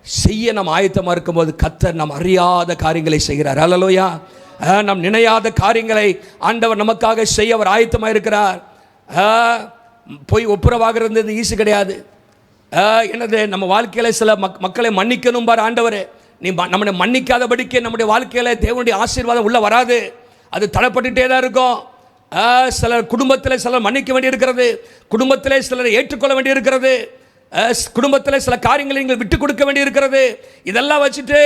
செய்ய நம்ம ஆயத்தமாக இருக்கும்போது கர்த்தர் நாம் அறியாத காரியங்களை செய்கிறார். ஹல்லேலூயா. நாம் நினையாத காரியங்களை ஆண்டவர் நமக்காக செய்ய அவர் ஆயத்தமாக இருக்கிறார். போய் ஒப்புரவாகிறது ஈஸி கிடையாது. என்னது நம்ம வாழ்க்கையில் சில மக்களை மன்னிக்கணும் பார் ஆண்டவர். நீ நம்மளை மன்னிக்காதபடிக்கு நம்முடைய வாழ்க்கையில் தேவனுடைய ஆசீர்வாதம் உள்ள வராது. அது தடைப்பட்டுட்டே தான் இருக்கும். சிலர் குடும்பத்தில் சிலர் மன்னிக்க வேண்டி இருக்கிறது, குடும்பத்திலே சிலரை ஏற்றுக்கொள்ள வேண்டி இருக்கிறது, குடும்பத்தில் சில காரியங்களை நீங்கள் விட்டு கொடுக்க வேண்டி இருக்கிறது. இதெல்லாம் வச்சுட்டு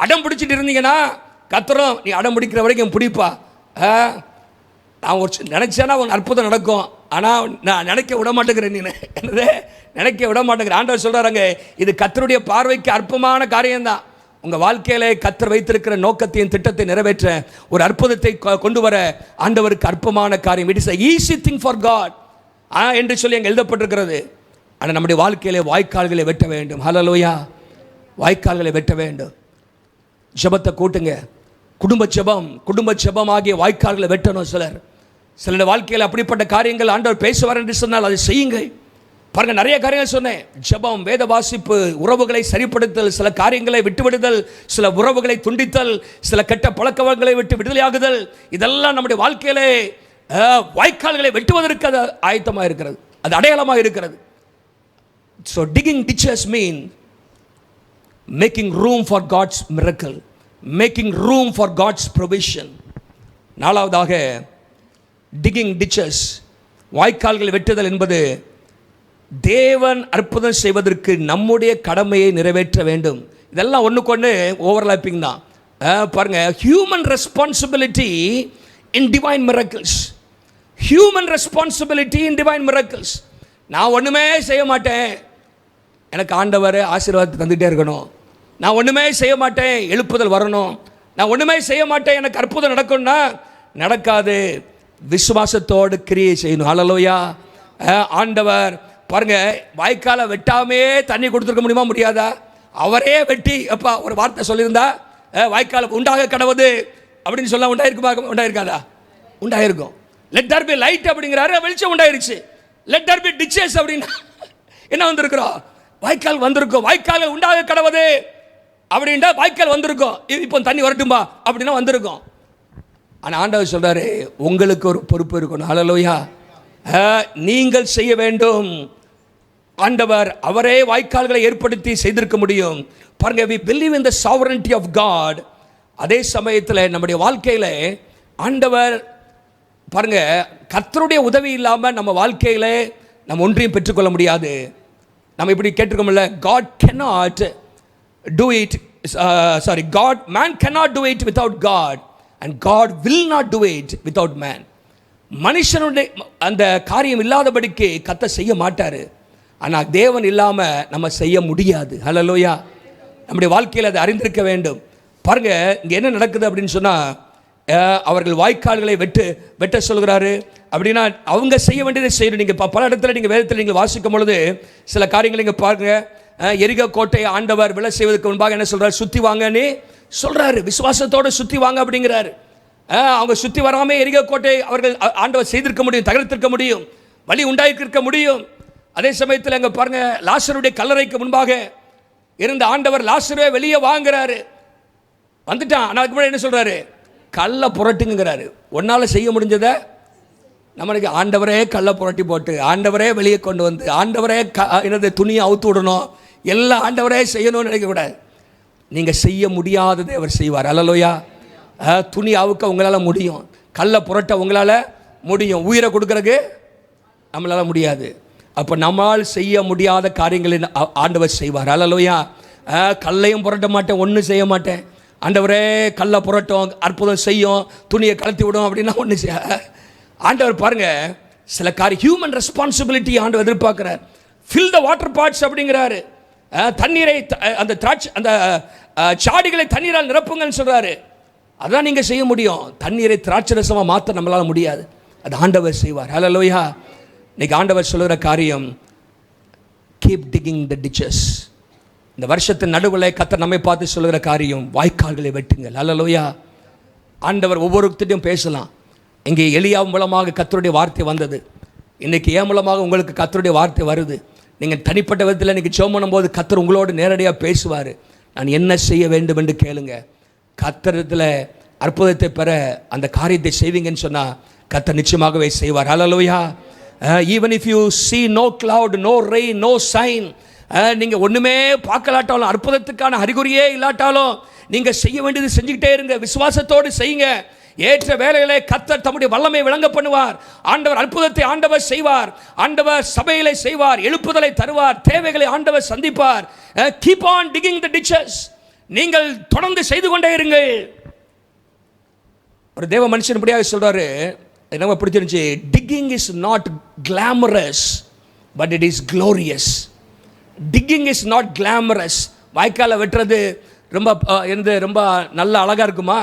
அடம் பிடிச்சிட்டு இருந்தீங்கன்னா கர்த்தரும் நீ அடம் பிடிக்கிற வரைக்கும் பிடிப்பா. நான் ஒரு நினைச்சேன்னா உன் அற்புதம் நடக்கும். ஆனால் நான் நினைக்க விட மாட்டேங்கிறேன். நீ என்னது நினைக்க விட மாட்டேங்கிறேன். ஆண்டவர் சொல்கிறாங்க, இது கர்த்தருடைய பார்வைக்கு அற்பமான காரியம்தான். உங்கள் வாழ்க்கையிலே கர்த்தர் வைத்திருக்கிற நோக்கத்தையும் திட்டத்தை நிறைவேற்ற ஒரு அற்புதத்தை கொண்டு வர ஆண்டவருக்கு அற்பமான காரியம். It is a easy thing for God என்று சொல்லி அங்கே எழுதப்பட்டிருக்கிறது. ஆனால் நம்முடைய வாழ்க்கையிலே வாய்க்கால்களை வெட்ட வேண்டும். ஹல்லேலூயா. வாய்க்கால்களை வெட்ட வேண்டும். ஜெபத்தை கூட்டுங்க. குடும்ப ஜெபம் ஆகிய வாய்க்கால்களை வெட்டணும். சிலர் வாழ்க்கையில் அப்படிப்பட்ட காரியங்கள் ஆண்டவர் பேசுவார் என்று சொன்னால் அதை செய்யுங்கள். பாருங்கள், நிறைய காரியங்கள் சொன்னேன். ஜெபம், வேத வாசிப்பு, உறவுகளை சரிப்படுத்தல், சில காரியங்களை விட்டுவிடுதல், சில உறவுகளை துண்டித்தல், சில கெட்ட பழக்கவங்களை விட்டு விடுதலையாகுதல், இதெல்லாம் நம்முடைய வாழ்க்கையிலே வாய்க்கால்களை வெட்டுவதற்கு அது ஆயத்தமாக இருக்கிறது, அது அடையாளமாக இருக்கிறது. So digging ditches mean making room for God's miracle, making room for God's provision. நாலாவதாக digging ditches, வாய்க்கால்களை வெட்டுதல் என்பது தேவன் அற்புதம் செய்வதற்கு நம்முடைய கடமையை நிறைவேற்ற வேண்டும். இதெல்லாம் ஒன்றுக்கொன்று ஓவர்லாப்பிங் தான். பாருங்க, ஹியூமன் ரெஸ்பான்சிபிலிட்டி இன் டிவைன் மிரக்கிள்ஸ். ஹியூமன் ரெஸ்பான்சிபிலிட்டி இன் டிவைன் மிரக்கிள்ஸ். நான் ஒன்றுமே செய்ய மாட்டேன், எனக்கு ஆண்டவர் ஆசீர்வாதத்தை தந்துகிட்டே இருக்கணும். நான் ஒன்றுமே செய்ய மாட்டேன், எழுப்புதல் வரணும். நான் ஒன்றுமே செய்ய மாட்டேன், எனக்கு அற்புதம் நடக்கும்னா நடக்காது. விசுவாசத்தோடு கிரியை செய்யணும். ஹல்லேலூயா. ஆண்டவர் பாருங்க, வாய்க்காலை வெட்டாமே தண்ணி கொடுத்துருக்க முடியுமா? முடியாதா? அவரே வெட்டி அப்பா ஒரு வார்த்தை சொல்லியிருந்தா வாய்க்கால் உண்டாக கடவுது அப்படின்னு சொல்ல உண்டாயிருக்குமா? உண்டாயிருக்காதா? உண்டாயிருக்கும். லெட் தேர் பி லைட் அப்படிங்கிறாரு, வெளிச்சம் உண்டாயிருச்சு. லெட் தேர் பி டிச்சஸ் அப்படின்னா என்ன வந்திருக்கிறோம்? வாய்க்கால் வந்திருக்கும். வாய்க்கால் உண்டாக கடவுது அப்படின்ட்டா வாய்க்கால் வந்திருக்கும். இப்போ தண்ணி வரட்டும்பா அப்படின்னா வந்திருக்கும். ஆனால் ஆண்டவர் சொல்றாரு, உங்களுக்கு ஒரு பொறுப்பு இருக்கணும். ஹல்லேலூயா. நீங்கள் செய்ய வேண்டும். ஆண்டவர் அவரே வாய்க்கால்களை ஏற்படுத்தி செய்திருக்க முடியும். பாருங்க, we believe in the sovereignty of God. அதே சமயத்தில் நம்முடைய வாழ்க்கையில் ஆண்டவர் பாருங்க, கர்த்தருடைய உதவி இல்லாமல் நம்ம வாழ்க்கையில் நம்ம ஒன்றையும் பெற்றுக்கொள்ள முடியாது. நம்ம இப்படி கேட்டிருக்கோம்ல, God cannot do it, man cannot do it without God, and God will not do it without man. மனுஷனுடைய அந்த காரியம் இல்லாதபடிக்கு கர்த்தர் செய்ய மாட்டார். ஆனால் தேவன் இல்லாமல் நம்ம செய்ய முடியாது. ஹல்லேலூயா. நம்முடைய வாழ்க்கையில் அதை அறிந்திருக்க வேண்டும். பாருங்க, இங்கே என்ன நடக்குது அப்படின்னு சொன்னால், அவர்கள் வாய்க்கால்களை வெட்ட சொல்கிறாரு. அப்படின்னா அவங்க செய்ய வேண்டியதை செய்யணும். நீங்கள் பல இடத்துல நீங்கள் வேதத்தில் நீங்கள் வாசிக்கும் பொழுது சில காரியங்களை நீங்கள் பாருங்க. எரிகோ கோட்டையை ஆண்டவர் விலை செய்வதற்கு முன்பாக என்ன சொல்கிறார்? சுற்றி வாங்கன்னு சொல்கிறாரு. விசுவாசத்தோடு சுற்றி வாங்க அப்படிங்கிறாரு. அவங்க சுற்றி வராமல் எரிகோ கோட்டையை அவர்கள் ஆண்டவர் செய்திருக்க முடியும், தகர்த்திருக்க முடியும், வழி உண்டாயிருக்க முடியும். அதே சமயத்தில் அங்கே பாருங்க, லாசருடைய கல்லறைக்கு முன்பாக இருந்த ஆண்டவர் லாசருவை வெளியே வாங்குறாரு. வந்துட்டான். ஆனால் அதுக்கு முன்னாடி என்ன சொல்கிறாரு? கல்லை புரட்டுங்கிறாரு. ஒன்றால் செய்ய முடிஞ்சதை நம்மளுக்கு ஆண்டவரே கல்லை புரட்டி போட்டு, ஆண்டவரே வெளியே கொண்டு வந்து, ஆண்டவரே என்னது துணியை அவுத்து விடணும், எல்லாம் ஆண்டவரே செய்யணும்னு நினைக்கக்கூடாது. நீங்கள் செய்ய முடியாததை அவர் செய்வார். ஹல்லேலூயா. துணி அவுக்க உங்களால் முடியும், கல்லை புரட்ட உங்களால் முடியும், உயிரை கொடுக்கறதுக்கு நம்மளால் முடியாது. அப்போ நம்மால் செய்ய முடியாத காரியங்களை ஆண்டவர் செய்வார். ஹல்லேலூயா. கல்லையும் புரட்ட மாட்டேன், ஒன்றும் செய்ய மாட்டேன், ஆண்டவரே கல்லை புரட்டும், அற்புதம் செய்யும், துணியை கலத்தி விடும் அப்படின்னா ஒன்று செய்ய. ஆண்டவர் பாருங்க, சில காரியம் ஹியூமன் ரெஸ்பான்சிபிலிட்டி ஆண்டவர் எதிர்பார்க்கிறார். ஃபில் த வாட்டர் பாட்ஸ் அப்படிங்கிறாரு. தண்ணீரை அந்த திராட்சை அந்த சாடிகளை தண்ணீரால் நிரப்புங்கன்னு சொல்கிறாரு. அதான் நீங்கள் செய்ய முடியும். தண்ணீரை திராட்சை ரசமாக மாற்ற நம்மளால் முடியாது, அது ஆண்டவர் செய்வார். ஹல்லேலூயா. இன்னைக்கு ஆண்டவர் சொல்லுகிற காரியம், கீப் டிகிங் த டிச்சஸ். இந்த வருஷத்தின் நடுவில் கர்த்தர் நம்மை பார்த்து சொல்லுகிற காரியம், வாய்க்கால்களை வெட்டுங்கள். ஹல்லேலூயா. ஆண்டவர் ஒவ்வொருத்தையும் பேசலாம். இங்கே எலியா மூலமாக கர்த்தருடைய வார்த்தை வந்தது. இன்றைக்கி ஏன் மூலமாக உங்களுக்கு கர்த்தருடைய வார்த்தை வருது. நீங்கள் தனிப்பட்ட விதத்தில் இன்றைக்கி ஜெபம் பண்ணும்போது கர்த்தர் உங்களோடு நேரடியாக பேசுவார். நான் என்ன செய்ய வேண்டும் என்று கேளுங்க. கர்த்தரிடத்தில் அற்புதத்தை பெற அந்த காரியத்தை செய்வீங்கன்னு சொன்னால் கர்த்தர் நிச்சயமாகவே செய்வார். Hallelujah. Even if you see no cloud, no rain, no sign, நீங்கள் ஒன்றுமே பார்க்கலாட்டாலும், அற்புதத்துக்கான அறிகுறியே இல்லாட்டாலும் நீங்கள் செய்ய வேண்டியது செஞ்சுக்கிட்டே இருங்க. விசுவாசத்தோடு செய்யுங்க. ஏற்ற வேலைகளை கர்த்தர் தம்முடைய வல்லமை விளங்க பண்ணுவார். ஆண்டவர் அற்புதத்தை ஆண்டவர் செய்வார். ஆண்டவர் சபையிலே செய்வார், எழுப்புதலை தருவார், தேவைகளை ஆண்டவர் சந்திப்பார். Keep on digging the teaches. நீங்கள் தொடர்ந்து செய்து கொண்டே இருங்கள். ஒரு தேவ மனுஷன் இப்படியாக சொல்றாரு, எனக்கு பிடிச்சிருந்துச்சு. Ticking is not glamorous, but it is glorious. Digging is not glamorous. வாய்க்காலை வெட்டுறது ரொம்ப நல்ல அழகாக இருக்குமா?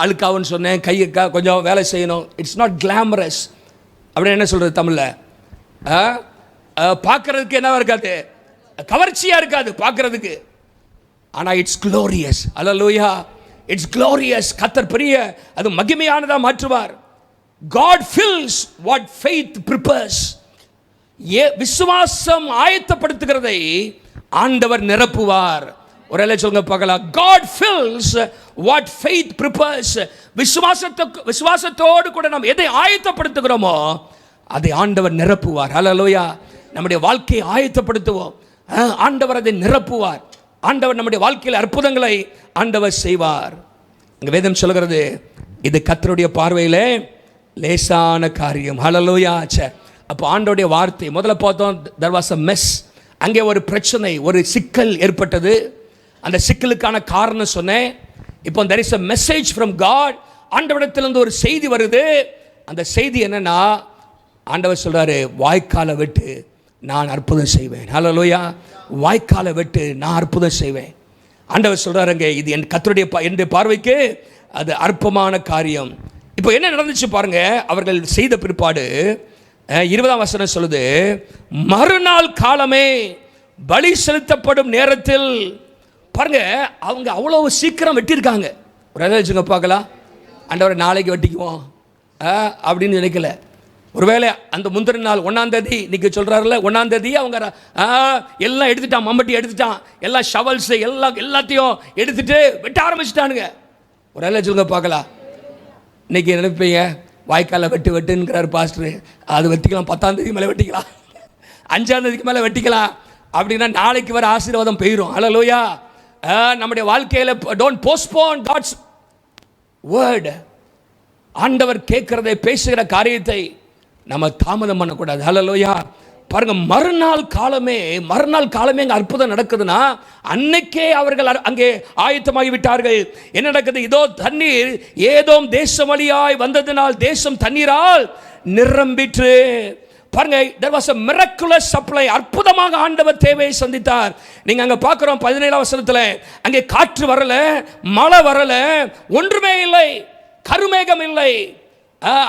அழுக்காவுன்னு சொன்னேன், கையக்கா கொஞ்சம் வேலை செய்யணும். It's not glamorous. அப்படின்னு என்ன சொல்கிறது தமிழில்? பார்க்கறதுக்கு என்னவா இருக்காது, கவர்ச்சியாக இருக்காது பார்க்கறதுக்கு. ஆனால் it's glorious. Hallelujah, it's glorious. கர்த்தர் பெரிய அது மகிமையானதாக மாற்றுவார். God fills what faith prepares. விசுவாசம் ஆயத்தப்படுத்துகிறதை ஆண்டவர் நிரப்புவார். ஒரே சொல்லுங்க பார்க்கலாம். God fills what faith prepares. விசுவாசத்தோடு கூட நாம் எதை ஆயத்தப்படுத்துகிறோமோ அதை ஆண்டவர் நிரப்புவார். ஹல்லேலூயா. நம்முடைய வாழ்க்கையை ஆயத்தப்படுத்துவோம், ஆண்டவர் அதை நிரப்புவார். ஆண்டவர் நம்முடைய வாழ்க்கையில் அற்புதங்களை ஆண்டவர் செய்வார். இங்க வேதம் சொல்கிறது, இது கர்த்தருடைய பார்வையிலே லேசான காரியம். ஹல்லேலூயா. அப்போ ஆண்டவருடைய வார்த்தை முதல்ல பார்த்தோம், there was a mess. அங்கே ஒரு பிரச்சனை, ஒரு சிக்கல் ஏற்பட்டது. அந்த சிக்கலுக்கான காரணம் சொன்னேன். இப்போ there is a message from God. ஆண்டவரிடத்திலிருந்து ஒரு செய்தி வருது. அந்த செய்தி என்னன்னா, ஆண்டவர் சொல்றாரு, வாய்க்காலை வெட்டு, நான் அற்புதம் செய்வேன். ஹல்லேலூயா. வாய்க்காலை வெட்டு, நான் அற்புதம் செய்வேன். ஆண்டவர் சொல்றாருங்க, இது என் கர்த்தருடைய என்னுடைய பார்வைக்கு அது அற்பமான காரியம். இப்போ என்ன நடந்துச்சு பாருங்க. அவர்கள் செய்த பிற்பாடு 20ஆம் வசனம் சொல்லுது, மறுநாள் காலமே பலி செலுத்தப்படும் நேரத்தில் பாருங்க, அவங்க அவ்வளவு சீக்கிரம் வெட்டியிருக்காங்க. ஒரு வச்சுங்க பார்க்கலாம். ஆண்டவரை நாளைக்கு வெட்டிக்குவோம் அப்படின்னு நினைக்கல. ஒருவேளை அந்த முந்தின நாள் 1ஆம் தேதி இன்னைக்கு சொல்றாருல, 1ஆம் தேதி அவங்க எல்லாம் எடுத்துட்டான், மம்பட்டி எடுத்துட்டான், எல்லாம் ஷவல்ஸ் எல்லாத்தையும் எடுத்துட்டு வெட்ட ஆரம்பிச்சுட்டானுங்க. ஒரு சொல்லுங்க பார்க்கலாம். இன்னைக்கு நினைப்பீங்க, வாய்க்காலில் வெட்டுங்கிறார் பாஸ்டர், அது வெட்டிக்கலாம், 10ஆம் தேதி மேலே வெட்டிக்கலாம், 5ஆம் தேதிக்கு மேலே வெட்டிக்கலாம் அப்படின்னா நாளைக்கு வர ஆசீர்வாதம் பெய்யும். ஹல்லேலூயா. நம்முடைய வாழ்க்கையில் டோன்ட் போஸ்ட்போன் காட்ஸ் வேர்ட். ஆண்டவர் கேட்கிறதை, பேசுகிற காரியத்தை நம்ம தாமதம் பண்ணக்கூடாது. ஹல்லேலூயா. பாருங்க, மறுநாள் காலமே அங்கே அற்புதம் நடக்குதுன்னா அன்னைக்கே அவர்கள் அங்கே ஆயத்தமாகி விட்டார்கள். என்ன நடக்குது? இதோ தண்ணீர் ஏதோம் தேசம் வழியாய் வந்ததினால் தேசம் தண்ணீரால் நிரம்பிற்று. பாருங்க, there was a miraculous supply. அற்புதமாக ஆண்டவர் தேவையை சந்தித்தார். நீங்க அங்க பார்க்கிறோம் 17ஆம் வசனத்துல, அங்கே காற்று வரல, மழை வரல, ஒன்றுமே இல்லை, கருமேகம் இல்லை.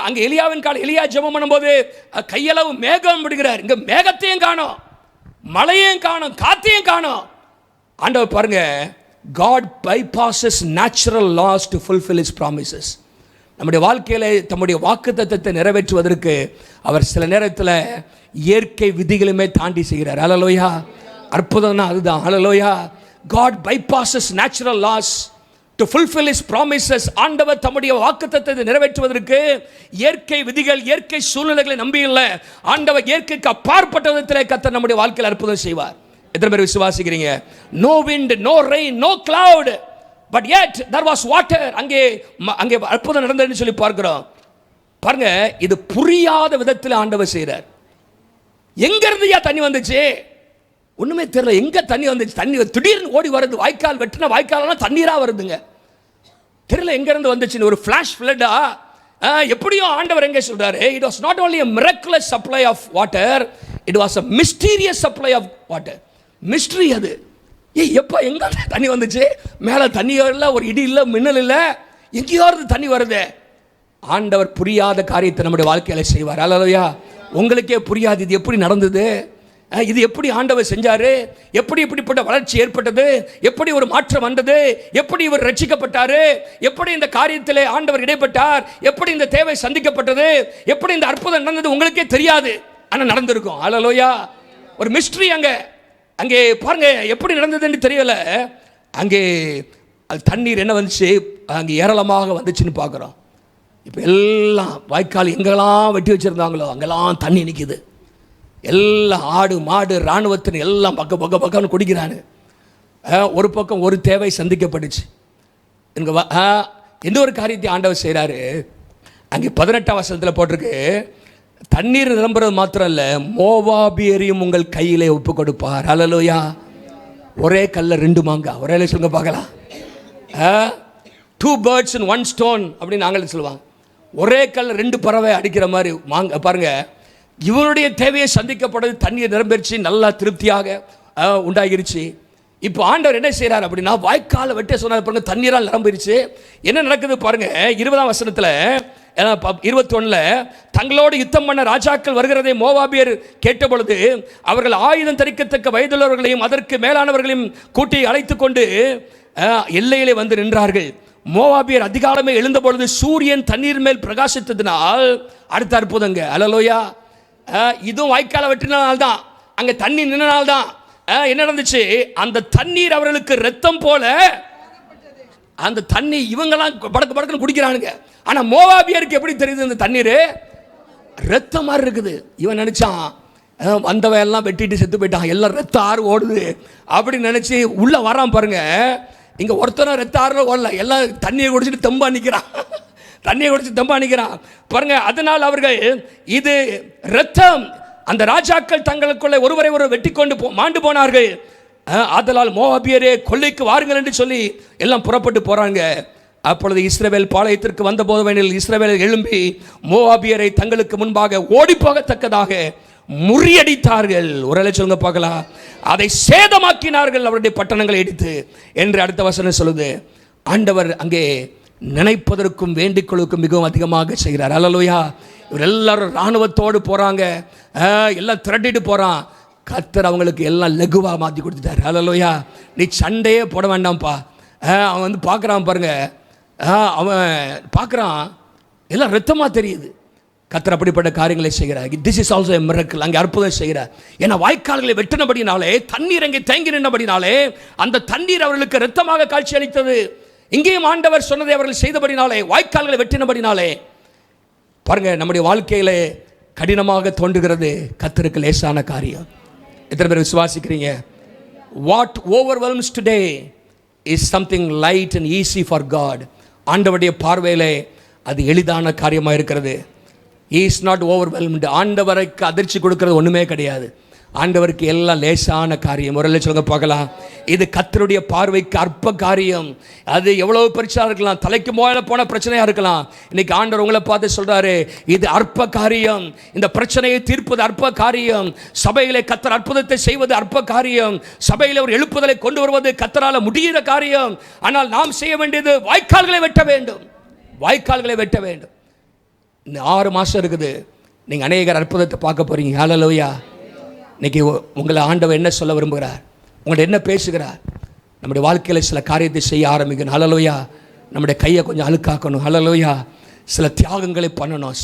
அங்கே எலியாவின் காலம், எலியா ஜெபம் பண்ணும்போது கையளவு மேகம் விடுகிறார். இங்க மேகத்தையும் காணோம், மழையும் காணோம், காத்தையும் காணோம். ஆண்டவர் பாருங்க, God bypasses natural laws to fulfill his promises. நம்முடைய வாழ்க்கையில தம்முடைய வாக்குத்தத்தத்தை நிறைவேற்றுவதற்கு அவர் சில நேரத்தில் இயற்கை விதிகளுமே தாண்டி செய்கிறார். ஹல்லேலூயா. அற்புதம்னா அதுதான். ஹல்லேலூயா. God bypasses natural laws to fulfill his promises. ஆண்டவர் தம்முடைய வாக்குத்தத்தத்தை நிறைவேற்றுவதற்கு இயற்கை விதிகள், இயற்கை சூழ்நிலைகளை நம்பி இல்ல, ஆண்டவர் இயற்கைக்கு அப்பாற்பட்ட விதத்தில் கர்த்தர் நம்முடைய வாழ்க்கையில் அற்புதம் செய்வார். எத்தனை பேர் விசுவாசிக்கிறீங்க? no wind, no rain, no cloud, but yet there was water. அங்கே அற்புதம் நடந்ததுன்னு சொல்லி பார்க்கிறோம். பாருங்க, இது புரியாத விதத்தில் ஆண்டவர் செய்கிறார். எங்க இருந்துயா தண்ணி வந்துச்சு? ஒண்ணுமே தெரியல. எங்க தண்ணி வந்துச்சு? தண்ணி திடீர்னு ஓடி வருது. வாய்க்கால் வெட்டின வாய்க்காலெல்லாம் தண்ணீரா வருதுங்க. தெரியல எங்க இருந்து வந்துச்சுன்னு. ஒரு ஃபிளாஷ் ஃப்ளட்டா எப்படியும் ஆண்டவர் எங்க சொல்றாரு, it was not only a miraculous supply of water, it was a mysterious supply of water. Mystery அது. எப்ப எங்க தண்ணி வந்துச்சு? மேல தண்ணி இல்ல, ஒரு இடி இல்ல, மின்னல் இல்ல, எங்கேயோ தண்ணி வருது. ஆண்டவர் புரியாத காரியத்தை நம்முடைய வாழ்க்கையில செய்வார். அல்லேலூயா. உங்களுக்கே புரியாது இது எப்படி நடந்தது, இது எப்படி ஆண்டவர் செஞ்சாரு, எப்படி இப்படிப்பட்ட வளர்ச்சி ஏற்பட்டது, எப்படி ஒரு மாற்றம் வந்தது, எப்படி இவர் ரட்சிக்கப்பட்டாரு, எப்படி இந்த காரியத்திலே ஆண்டவர் இடைப்பட்டார், எப்படி இந்த தேவை சந்திக்கப்பட்டது, எப்படி இந்த அற்புதம் நடந்தது, உங்களுக்கே தெரியாது. ஆனா நடந்திருக்கும். அல்லேலூயா. ஒரு மிஸ்ட்ரி. அங்கே பாருங்க எப்படி நடந்ததுன்னு தெரியல. அங்கே தண்ணீர் என்ன வந்துச்சு, அங்கே ஏராளமாக வந்துச்சுன்னு பார்க்குறோம். இப்போ எல்லாம் வாய்க்கால் எங்கெல்லாம் வெட்டி வச்சுருந்தாங்களோ அங்கெல்லாம் தண்ணி நிற்கிது. எல்லாம் ஆடு மாடு இராணுவத்தின் எல்லாம் பக்கம்னு குடிக்கிறானு. ஒரு பக்கம் ஒரு தேவை சந்திக்கப்பட்டுச்சு. எந்த ஒரு காரியத்தை ஆண்டவர் செய்கிறாரு. அங்கே 18ஆம் வசனத்தில் போட்டிருக்கு, தண்ணீர் நிரம்புறது மாத்திரம் இல்லை, மோவாபியரையும் உங்கள் கையிலே ஒப்பு கொடுப்பார். ஹல்லேலூயா. ஒரே கல்ல 2 மாங்காய். ஒரே சொல்லுங்க பார்க்கலாம். 2 birds in 1 stone அப்படின்னு நாங்களே சொல்லுவாங்க. ஒரே கல்ல 2 பறவை அடிக்கிற மாதிரி மாங்க. பாருங்க, இவருடைய தேவையை சந்திக்கப்படுது, தண்ணீர் நிரம்பிருச்சு, நல்லா திருப்தியாக உண்டாகிருச்சு. இப்போ ஆண்டவர் என்ன செய்கிறார் அப்படின்னா, வாய்க்காலை வெட்ட சொன்னார் பாருங்க, தண்ணீரால் நிரம்பிருச்சு. என்ன நடக்குது பாருங்க, 20ஆம் வசனத்தில் 21 தங்களோடு யுத்தம் பண்ண ராஜாக்கள் வருகிறதை மோவாபியர் கேட்டபொழுது அவர்கள் ஆயுதம் தரிக்கத்தக்க வயதுள்ளவர்களையும் அதற்கு மேலானவர்களையும் கூட்டி அழைத்து கொண்டு எல்லையிலே வந்து நின்றார்கள். மோவாபியர் அதிகாலமே எழுந்த பொழுது சூரியன் தண்ணீர் மேல் பிரகாசித்ததினால், அடுத்த அற்புதங்க, அல்லேலூயா, இதுவும் வாய்க்காலை வெட்டினால்தான், அங்கே தண்ணி நின்றனால்தான். என்ன நடந்துச்சு, அந்த தண்ணீர் அவர்களுக்கு ரத்தம் போல, அந்த தண்ணி இவங்கெல்லாம் படக்கு படக்குன்னு குடிக்கிறானுங்க. ஆனால் மோவாபியருக்கு எப்படி தெரியுது இந்த தண்ணீர் ரத்தம் மாதிரி இருக்குது. இவன் நினைச்சான் வந்தவன் எல்லாம் வெட்டிட்டு செத்து போயிட்டான், எல்லாம் ரத்த ஆறு ஓடுது அப்படின்னு நினைச்சு உள்ள வரான் பாருங்க. இங்க ஒருத்தரும் ரத்த ஆறுல ஓடல, எல்லாம் தண்ணியை குடிச்சிட்டு தெம்பா நிற்கிறான், தண்ணியை குடிச்சு தெம்பா நிற்கிறான் பாருங்க. அதனால் அவர்கள் இது ரத்தம், அந்த ராஜாக்கள் தங்களுக்குள்ள ஒருவரை ஒருவர் வெட்டி கொண்டு மாண்டு போனார்கள். ஆதலால் மோவாபியரே கொள்ளைக்கு வாருங்கள் என்று சொல்லி எல்லாம் புறப்பட்டு போறாங்க. அப்பொழுது இஸ்ரவேல் பாளையத்திற்கு வந்த போதுவெனில் இஸ்ரவேல் எழும்பி மோவாபியரை தங்களுக்கு முன்பாக ஓடி போகத்தக்கதாக முறியடித்தார்கள். ஒரு சொல்லுங்க பார்க்கலாம், அதை சேதமாக்கினார்கள், அவருடைய பட்டணங்களை இடித்து என்று அடுத்த வசனம் சொல்லுது. ஆண்டவர் அங்கே நினைப்பதற்கும் வேண்டிக்கொள்ளுக்கும் மிகவும் அதிகமாக செய்கிறார். அல்லேலூயா. இவர் எல்லாரும் இராணுவத்தோடு போறாங்க, எல்லாம் திரட்டிட்டு போறான். கர்த்தர் அவங்களுக்கு எல்லாம் லகுவாக மாற்றி கொடுத்துட்டார். அல்லேலூயா. நீ சண்டையே போட வேண்டாம்ப்பா. அவன் வந்து பார்க்குறான் பாருங்க, அவன் பார்க்குறான் எல்லாம் ரத்தமாக தெரியுது. கர்த்தர் அப்படிப்பட்ட காரியங்களை செய்கிறார். This is also a miracle. அங்கே அற்புதம் செய்கிறார். ஏன்னா வாய்க்கால்களை வெட்டினபடினாலே, தண்ணீர் அங்கே தேங்கி நின்றபடினாலே, அந்த தண்ணீர் அவர்களுக்கு ரத்தமாக காட்சி அளித்தது. இங்கேயும் ஆண்டவர் சொன்னதை அவர்கள் செய்தபடினாலே, வாய்க்கால்களை வெட்டினபடினாலே, பாருங்க, நம்முடைய வாழ்க்கையிலே கடினமாக தோன்றுகிறது, கர்த்தருக்கு லேசான காரியம். எத்தனை பேர் விசுவாசிக்கிறீங்க? What overwhelms today is something light and easy for God. ஆண்டவருடைய பார்வையிலே அது எளிதான காரியமாக இருக்கிறது. He is not overwhelmed. ஆண்டவருக்கு அதிர்ச்சி கொடுக்கிறது ஒன்றுமே கிடையாது. ஆண்டவருக்கு எல்லாம் லேசான காரியம். ஒரு சொல்லுங்க பார்க்கலாம். இது கர்த்தருடைய பார்வைக்கு அற்ப காரியம். அது எவ்வளவு பெருசாக இருக்கலாம், தலைக்கு மேலே போன பிரச்சனையாக இருக்கலாம். இன்னைக்கு ஆண்டவர் உங்களை பார்த்து சொல்றாரு, இது அற்ப காரியம். இந்த பிரச்சனையை தீர்ப்பது அற்ப காரியம். சபையிலே கர்த்தர் அற்புதத்தை செய்வது அற்ப காரியம். சபையில் ஒரு எழுப்புதலை கொண்டு வருவது கர்த்தரால முடிகிற காரியம். ஆனால் நாம் செய்ய வேண்டியது வாய்க்கால்களை வெட்ட வேண்டும், வாய்க்கால்களை வெட்ட வேண்டும். இந்த 6 மாதம் இருக்குது, நீங்கள் அநேகர் அற்புதத்தை பார்க்க போறீங்க. ஹல்லேலூயா. இன்னைக்கு உங்களை ஆண்டவர் என்ன சொல்ல விரும்புகிறார், உங்கள்ட்ட என்ன பேசுகிறார்? நம்முடைய வாழ்க்கையில் சில காரியத்தை செய்ய ஆரம்பிக்கணும். ஹல்லேலூயா. நம்முடைய கையை கொஞ்சம் அழுக்காக்கணும். ஹல்லேலூயா. சில தியாகங்களை பண்ணணும்.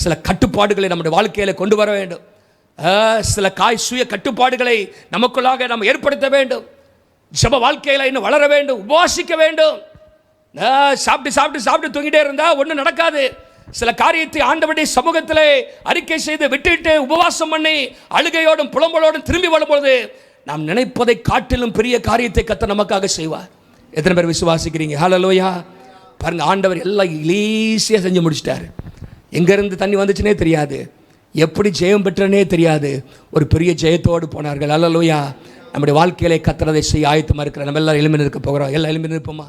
சில கட்டுப்பாடுகளை நம்முடைய வாழ்க்கையில் கொண்டு வர வேண்டும். சில சுய கட்டுப்பாடுகளை நமக்குள்ளாக நம்ம ஏற்படுத்த வேண்டும். ஜெப வாழ்க்கையில் இன்னும் வளர வேண்டும், உபவாசிக்க வேண்டும். சாப்பிட்டு சாப்பிட்டு சாப்பிட்டு தூங்கிட்டே இருந்தால் ஒன்றும் நடக்காது. சில காரியத்தை ஆண்டவருடைய சமூகத்திலே அறிக்கை செய்து விட்டுவிட்டு உபவாசம் பண்ணி அழுகையோடும் புலம்பலோடும் திரும்பி வரும்போது நாம் நினைப்பதை காட்டிலும் பெரிய காரியத்தை கர்த்தர் நமக்காக செய்வார். எத்தனை பேர் விசுவாசிக்கிறீங்க? ஹல்லேலூயா. பாருங்க, ஆண்டவர் எல்லாம் ஈஸியாக செஞ்சு முடிச்சிட்டாரு. எங்கேருந்து தண்ணி வந்துச்சுனே தெரியாது, எப்படி ஜெயம் பெற்றனே தெரியாது, ஒரு பெரிய ஜெயத்தோடு போனார்கள். ஹல்லேலூயா. நம்முடைய வாழ்க்கையிலே கர்த்தர் அதை செய்ய ஆயத்தமாக இருக்கிறார். நம்ம எல்லாரும் எழும்பி நிற்க போகிறோம். எல்லாம் எழும்பி நிற்போமா?